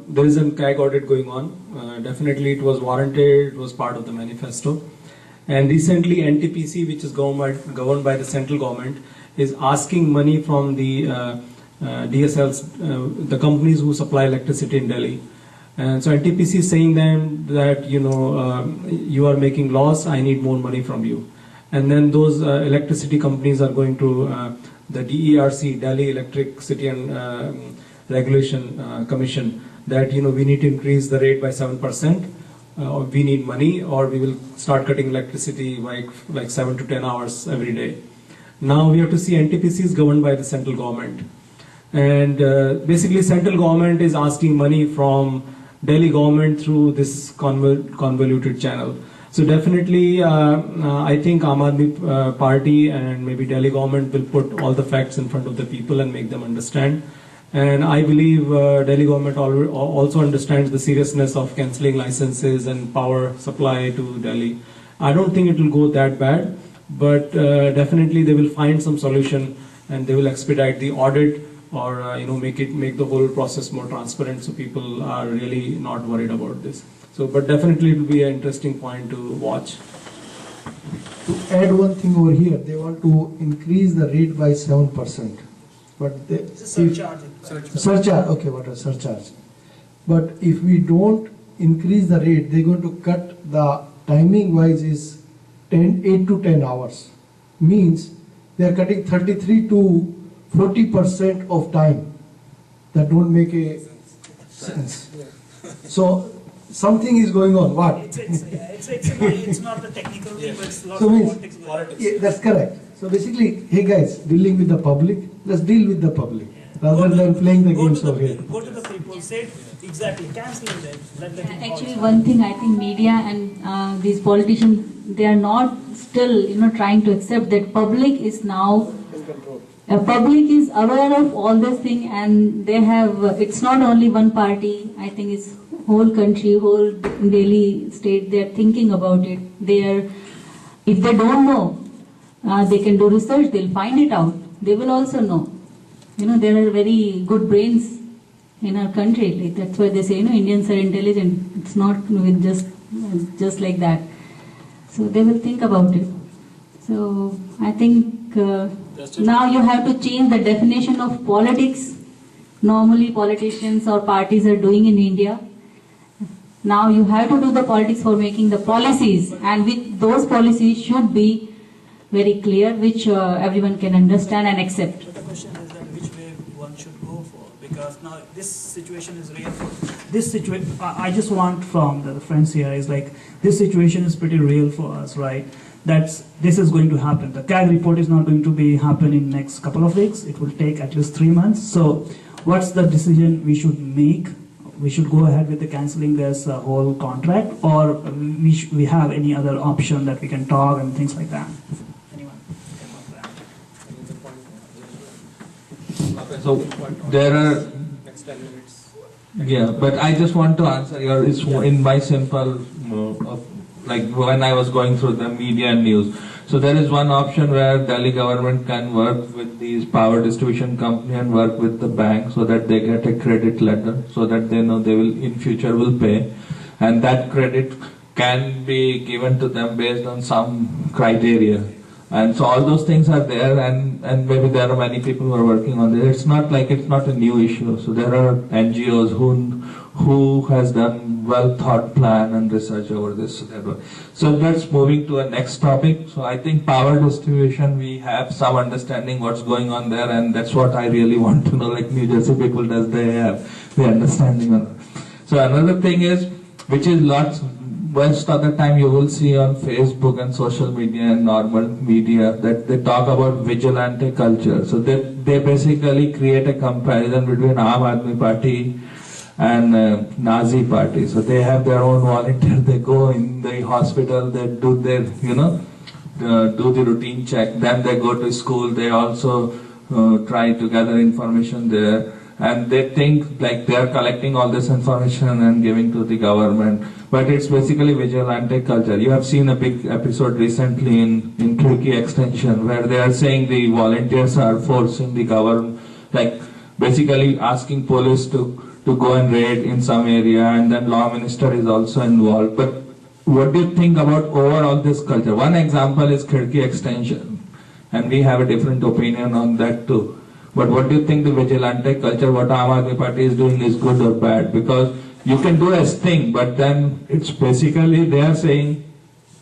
there is a CAG audit going on. Definitely it was warranted, it was part of the manifesto. And recently NTPC, which is governed by the central government, is asking money from the DSLs, the companies who supply electricity in Delhi. And so NTPC is saying them that, you are making loss, I need more money from you. And then those electricity companies are going to the DERC, Delhi Electricity and Regulation Commission, that we need to increase the rate by 7%, we need money, or we will start cutting electricity like 7 to 10 hours every day. Now we have to see NTPC is governed by the central government, and basically central government is asking money from Delhi government through this convoluted channel. So definitely, I think Aam Aadmi Party and maybe Delhi government will put all the facts in front of the people and make them understand. And I believe Delhi government also understands the seriousness of cancelling licenses and power supply to Delhi. I don't think it will go that bad, but definitely they will find some solution, and they will expedite the audit, or make the whole process more transparent, so people are really not worried about this. So, but definitely it will be an interesting point to watch. To add one thing over here, they want to increase the rate by 7%. But they, surcharge. Okay, what a surcharge. But if we don't increase the rate, they're going to cut the timing wise is 8 to 10 hours. Means they are cutting 33 to 40% of time. That don't make a sense. So something is going on. What? It's not the technical thing, but it's lots So of means, politics. yeah, that's correct. So basically, hey guys, dealing with the public, let's deal with the public rather than playing the games over here. Go to the people, say exactly, cancelling them. Let them Actually, one thing I think media and these politicians, they are not still, trying to accept that public is now, public is aware of all this thing, and they have, it's not only one party, I think it's whole country, whole Delhi state, they are thinking about it. If they don't know, they can do research, they'll find it out. They will also know. There are very good brains in our country. Like, that's why they say, Indians are intelligent. It's not with just like that. So they will think about it. So I think now you have to change the definition of politics. Normally politicians or parties are doing in India. Now you have to do the politics for making the policies, and with those policies should be very clear, which everyone can understand and accept. But the question is that which way one should go for, because now this situation is real. This situation, I just want from the friends here is like, this situation is pretty real for us, right? This is going to happen. The CAG report is not going to be happen in next couple of weeks. It will take at least 3 months. So what's the decision we should make? We should go ahead with the cancelling this whole contract, or we have any other option that we can talk and things like that? Anyone? So there are, yeah, but I just want to answer it's in my simple, like when I was going through the media and news. So there is one option where Delhi government can work with these power distribution company and work with the bank, so that they get a credit letter, so that they know they will in future will pay, and that credit can be given to them based on some criteria. And so all those things are there, and maybe there are many people who are working on this. It's not a new issue. So there are NGOs who has done well thought plan and research over this. So let's moving to a next topic. So I think power distribution, we have some understanding what's going on there, and that's what I really want to know, like New Jersey people, does they have the understanding on it. So another thing is, which is most of the time you will see on Facebook and social media and normal media, that they talk about vigilante culture. So they basically create a comparison between Aam Aadmi Party and Nazi Party. So they have their own volunteers, they go in the hospital, they do their, do the routine check, then they go to school, they also try to gather information there, and they think like they are collecting all this information and giving to the government. But it's basically vigilante culture. You have seen a big episode recently in Turkey Extension, where they are saying the volunteers are forcing the government, like basically asking police to go and raid in some area, and then law minister is also involved. But what do you think about overall this culture? One example is Turkey Extension, and we have a different opinion on that too. But what do you think the vigilante culture, what Aam Aadmi Party is doing, is good or bad? Because you can do a thing, but then it's basically, they are saying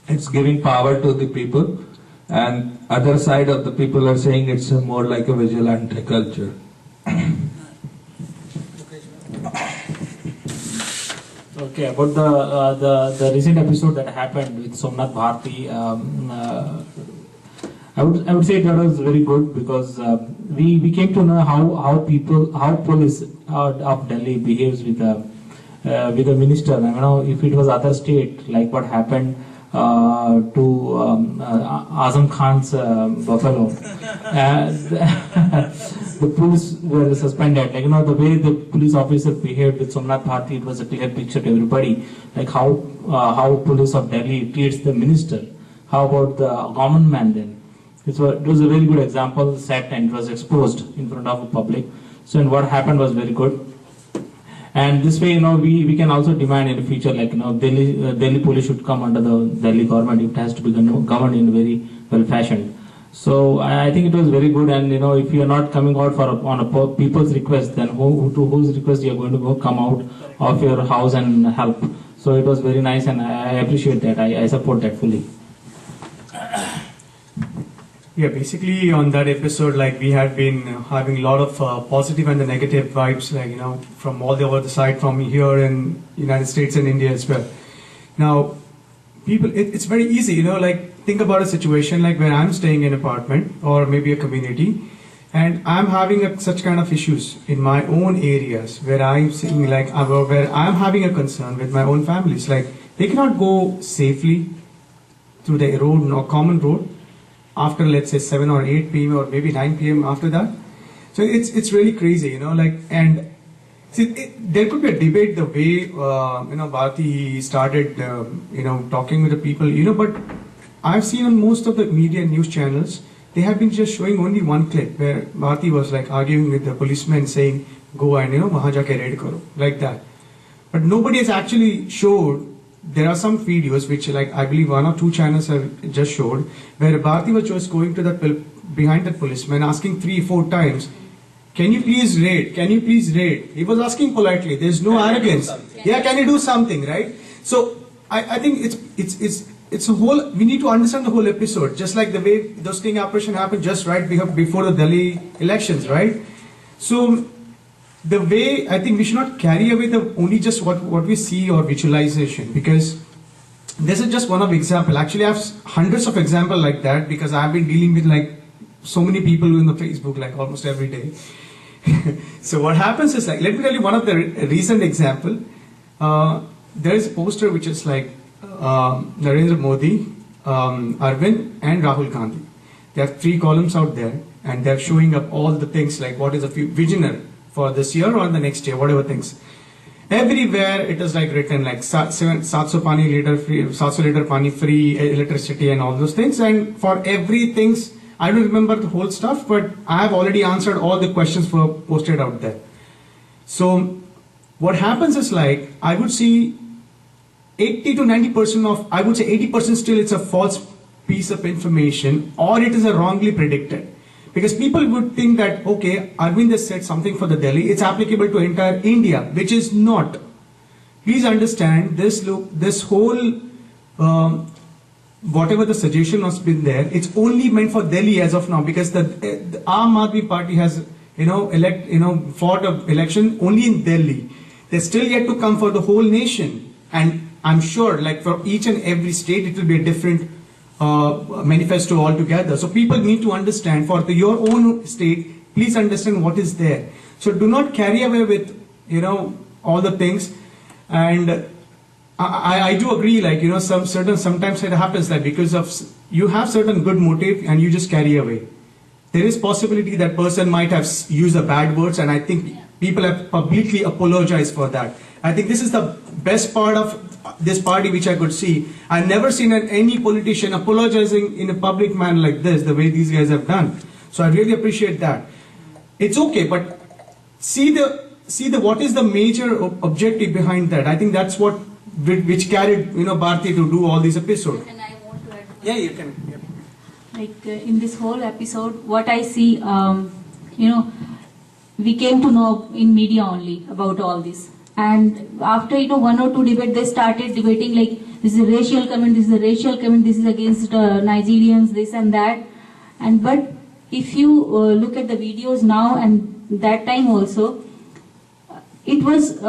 it's giving power to the people, and other side of the people are saying it's more like a vigilante culture. Okay, about the recent episode that happened with Somnath Bharti, I would say that was very good because we came to know how police of Delhi behaves with a minister. I know if it was other state, like what happened to Azam Khan's buffalo, the police were suspended. Like, you know, the way the police officer behaved with Somnath Bharti, it was a clear picture to everybody. Like how police of Delhi treats the minister. How about the common man then? It was a very good example set and it was exposed in front of the public. So, and what happened was very good. And this way, you know, we can also demand in the future, like, you know, Delhi police should come under the Delhi government. It has to be governed in very well fashioned. So I think it was very good. And you know, if you are not coming out on a people's request, then to whose request you are going to come out of your house and help. So it was very nice, and I appreciate that. I support that fully. Yeah, basically on that episode, like we had been having a lot of positive and the negative vibes, like, you know, from all over the side, from here in United States and India as well. Now, people, it's very easy, you know, like think about a situation like where I'm staying in an apartment or maybe a community, and I'm having such kind of issues in my own areas where I'm seeing like where I'm having a concern with my own families, like they cannot go safely through the road or common road after, let's say, 7 or 8 p.m. or maybe 9 p.m. after that. So it's really crazy, you know, like, and see, there could be a debate the way, you know, Bharti started, you know, talking with the people, you know, but I've seen on most of the media news channels, they have been just showing only one clip where Bharti was like arguing with the policeman saying, go and, you know, wahan jaake raid karo, like that. But nobody has actually showed. There are some videos which, like, I believe 1 or 2 channels have just showed, where Bharti was just going to behind that policeman asking 3-4 times, can you please raid? Can you please raid? He was asking politely. There's no arrogance. Yeah, can you do something, right? So I think it's a whole. We need to understand the whole episode, just like the way the sting operation happened just right before the Delhi elections, right? So the way, I think we should not carry away only just what we see or visualization, because this is just one of example. Actually, I have hundreds of examples like that because I've been dealing with like so many people in the Facebook like almost every day. So what happens is, like, let me tell you one of the recent example. There is a poster which is like Narendra Modi, Arvind and Rahul Gandhi. There are 3 columns out there and they're showing up all the things like what is a visionary for this year or the next year, whatever things. Everywhere it is like written like 700 pani liter free, 700 liter pani free, electricity and all those things. And for everything, I don't remember the whole stuff, but I have already answered all the questions posted out there. So what happens is, like, I would see 80 to 90% of, I would say 80% still it's a false piece of information, or it is a wrongly predicted. Because people would think that, okay, Arvind has said something for the Delhi, it's applicable to entire India, which is not. Please understand this whole, whatever the suggestion has been there, it's only meant for Delhi as of now, because the Aam Aadmi Party has, fought an election only in Delhi. They're still yet to come for the whole nation. And I'm sure, like, for each and every state, it will be a different manifesto altogether. So people need to understand, for your own state, please understand what is there. So do not carry away with, all the things. And I do agree, like, sometimes it happens that because of, you have certain good motive and you just carry away. There is possibility that person might have used the bad words, and I think people have publicly apologized for that. I think this is the best part of this party which I could see. I've never seen any politician apologizing in a public manner like this, the way these guys have done. So I really appreciate that. It's okay, but see the what is the major objective behind that. I think that's what which carried Bharti to do all these episodes. And I want to add. Yeah, you can. Yeah. Like in this whole episode, what I see, we came to know in media only about all this. And after 1 or 2 debates, they started debating like this is a racial comment, this is a racial comment, this is against Nigerians, this and that. And but if you look at the videos now and that time also, it was,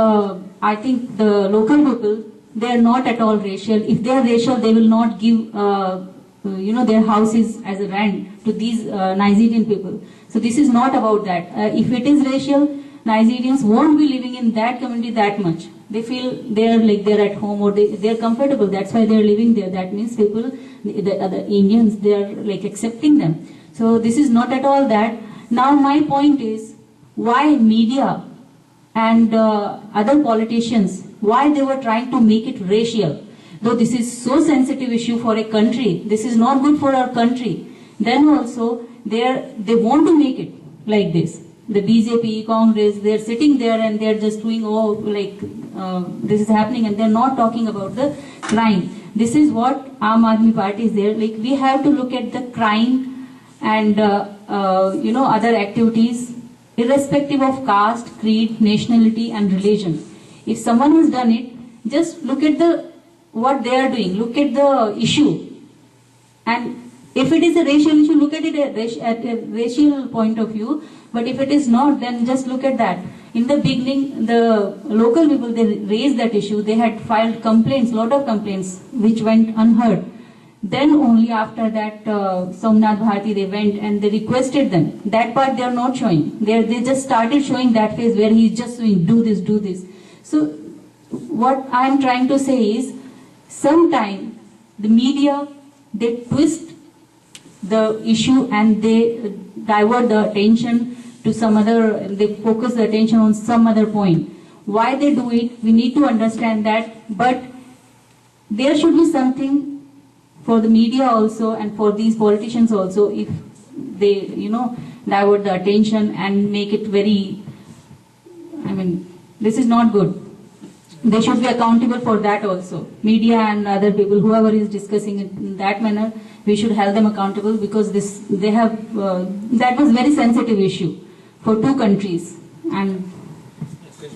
I think the local people, they are not at all racial. If they are racial, they will not give, their houses as a rent to these Nigerian people. So this is not about that. If it is racial, Nigerians won't be living in that community that much. They feel they're at home, or they're comfortable. That's why they're living there. That means people, the other Indians, they're like accepting them. So this is not at all that. Now my point is, why media and other politicians, why they were trying to make it racial? Though this is so sensitive issue for a country, this is not good for our country. Then also they want to make it like this. The BJP, Congress, they're sitting there and they're just doing, this is happening, and they're not talking about the crime. This is what Aam Aadmi Party is there. Like, we have to look at the crime and other activities, irrespective of caste, creed, nationality and religion. If someone has done it, just look at what they are doing. Look at the issue. And if it is a racial issue, look at it at a racial point of view. But if it is not, then just look at that. In the beginning, the local people, they raised that issue. They had filed complaints, lot of complaints, which went unheard. Then only after that, Somnath Bharati, they went and they requested them. That part they are not showing. They just started showing that phase where he's just saying, do this, do this. So what I am trying to say is, sometime the media, they twist the issue and they divert the attention to some other, they focus the attention on some other point. Why they do it, we need to understand that, but there should be something for the media also and for these politicians also, if they, divert the attention and make it very, this is not good. They should be accountable for that also. Media and other people, whoever is discussing it in that manner, we should hold them accountable, because that was very sensitive issue for two countries. And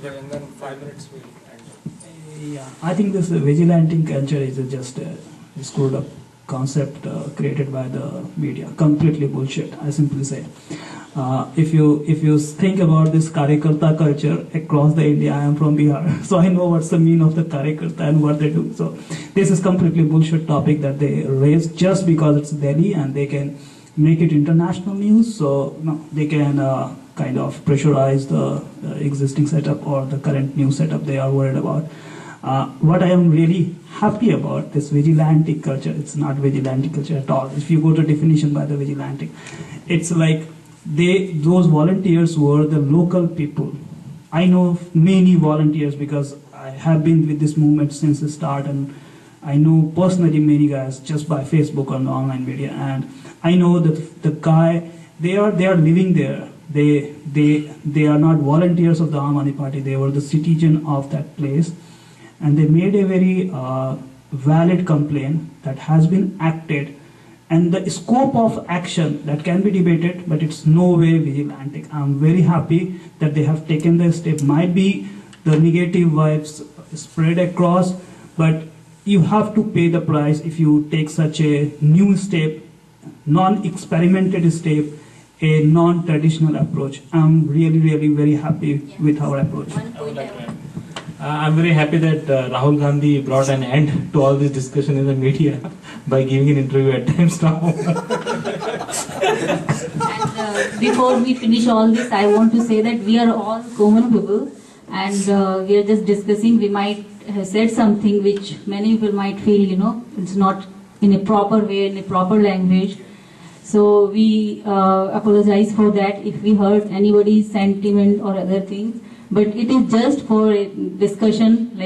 then 5 minutes will end. Yeah, I think this vigilanting culture is just a screwed up concept created by the media. Completely bullshit, I simply say. If you think about this Karyakarta culture across the India, I am from Bihar, so I know what's the meaning of the Karyakarta and what they do. So this is completely bullshit topic that they raise just because it's Delhi and they can make it international news. So no, they can kind of pressurize the existing setup or the current new setup they are worried about. What I am really happy about this vigilante culture, it's not vigilante culture at all. If you go to definition by the vigilante, it's like those volunteers were the local people. I know many volunteers because I have been with this movement since the start, and I know personally many guys just by Facebook and online media, and I know that the guy, they are living there. They are not volunteers of the Aam Aadmi Party. They were the citizen of that place, and they made a very valid complaint that has been acted. And the scope of action that can be debated, but it's no way vigilante. I'm very happy that they have taken the step. Might be the negative vibes spread across, but you have to pay the price if you take such a new step, non-experimented step, a non-traditional approach. I'm really, really very happy with our approach. I'm very happy that Rahul Gandhi brought an end to all this discussion in the media by giving an interview at Times Now. And before we finish all this, I want to say that we are all common people, and we are just discussing. We might have said something which many people might feel, it's not in a proper way, in a proper language. So we apologize for that if we hurt anybody's sentiment or other things. But it is just for a discussion,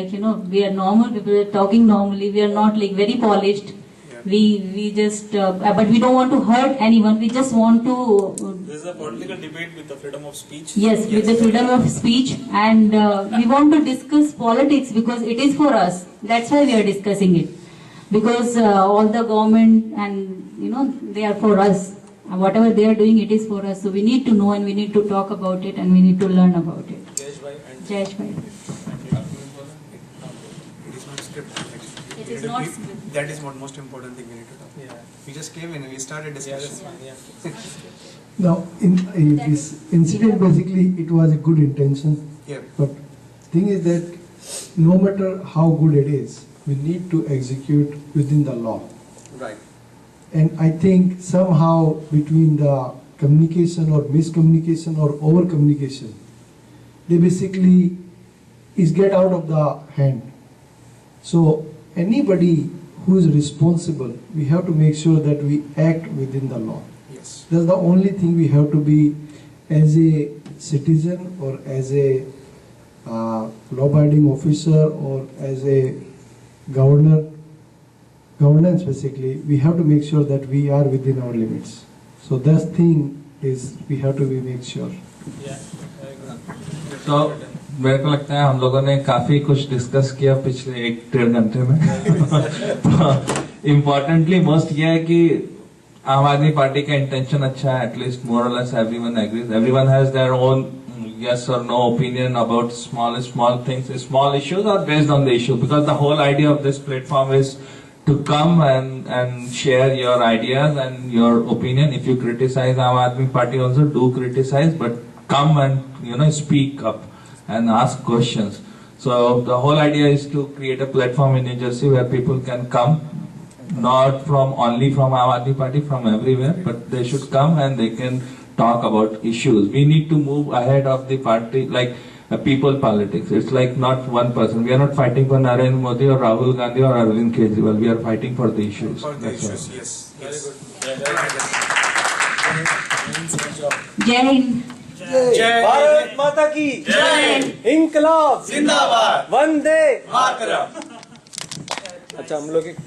we are normal people, are talking normally, we are not very polished. Yeah. We just, but we don't want to hurt anyone, we just want to... This is a political debate with the freedom of speech. Yes, with the freedom of speech, and we want to discuss politics because it is for us. That's why we are discussing it. Because all the government and, they are for us. And whatever they are doing, it is for us. So we need to know and we need to talk about it and we need to learn about it. Jayesh bhai. It is not scripted. It is not scripted. That is what most important thing we need to talk. Yeah. We just came in and we started discussion. Now, in this incident, basically, it was a good intention. Yeah. But thing is that no matter how good it is, we need to execute within the law. Right. And I think somehow between the communication or miscommunication or over communication, they basically is get out of the hand. So anybody who is responsible, we have to make sure that we act within the law. Yes. That's the only thing we have to be as a citizen or as a law-abiding officer or as a governance basically, we have to make sure that we are within our limits. So that thing is we have to be make sure. So मेरे को लगता है हम लोगों ने काफी कुछ discuss किया पिछले 1-1.5 घंटे में. इम्पोर्टेंटली मोस्ट ये है कि आम आदमी पार्टी का इंटेंशन अच्छा है. एटलीस्ट मोर और less everyone agrees. Everyone has their own yes or no opinion about small things, small issues or based on the issue, because the whole idea of this platform is to come and share your ideas and your opinion. If you criticize Aam Aadmi Party also, do criticize, but come and speak up and ask questions. So the whole idea is to create a platform in New Jersey where people can come, not only from Aam Aadmi Party, from everywhere, but they should come and they can talk about issues. We need to move ahead of the party, like people politics. It's like not one person. We are not fighting for Narendra Modi or Rahul Gandhi or Arvind Kejriwal. We are fighting for the issues. For the That's issues, all. yes. Very good. Jai Hind. Bharat माता की जय। इंकलाब जिंदाबाद। वंदे मातरम। अच्छा हम लोग एक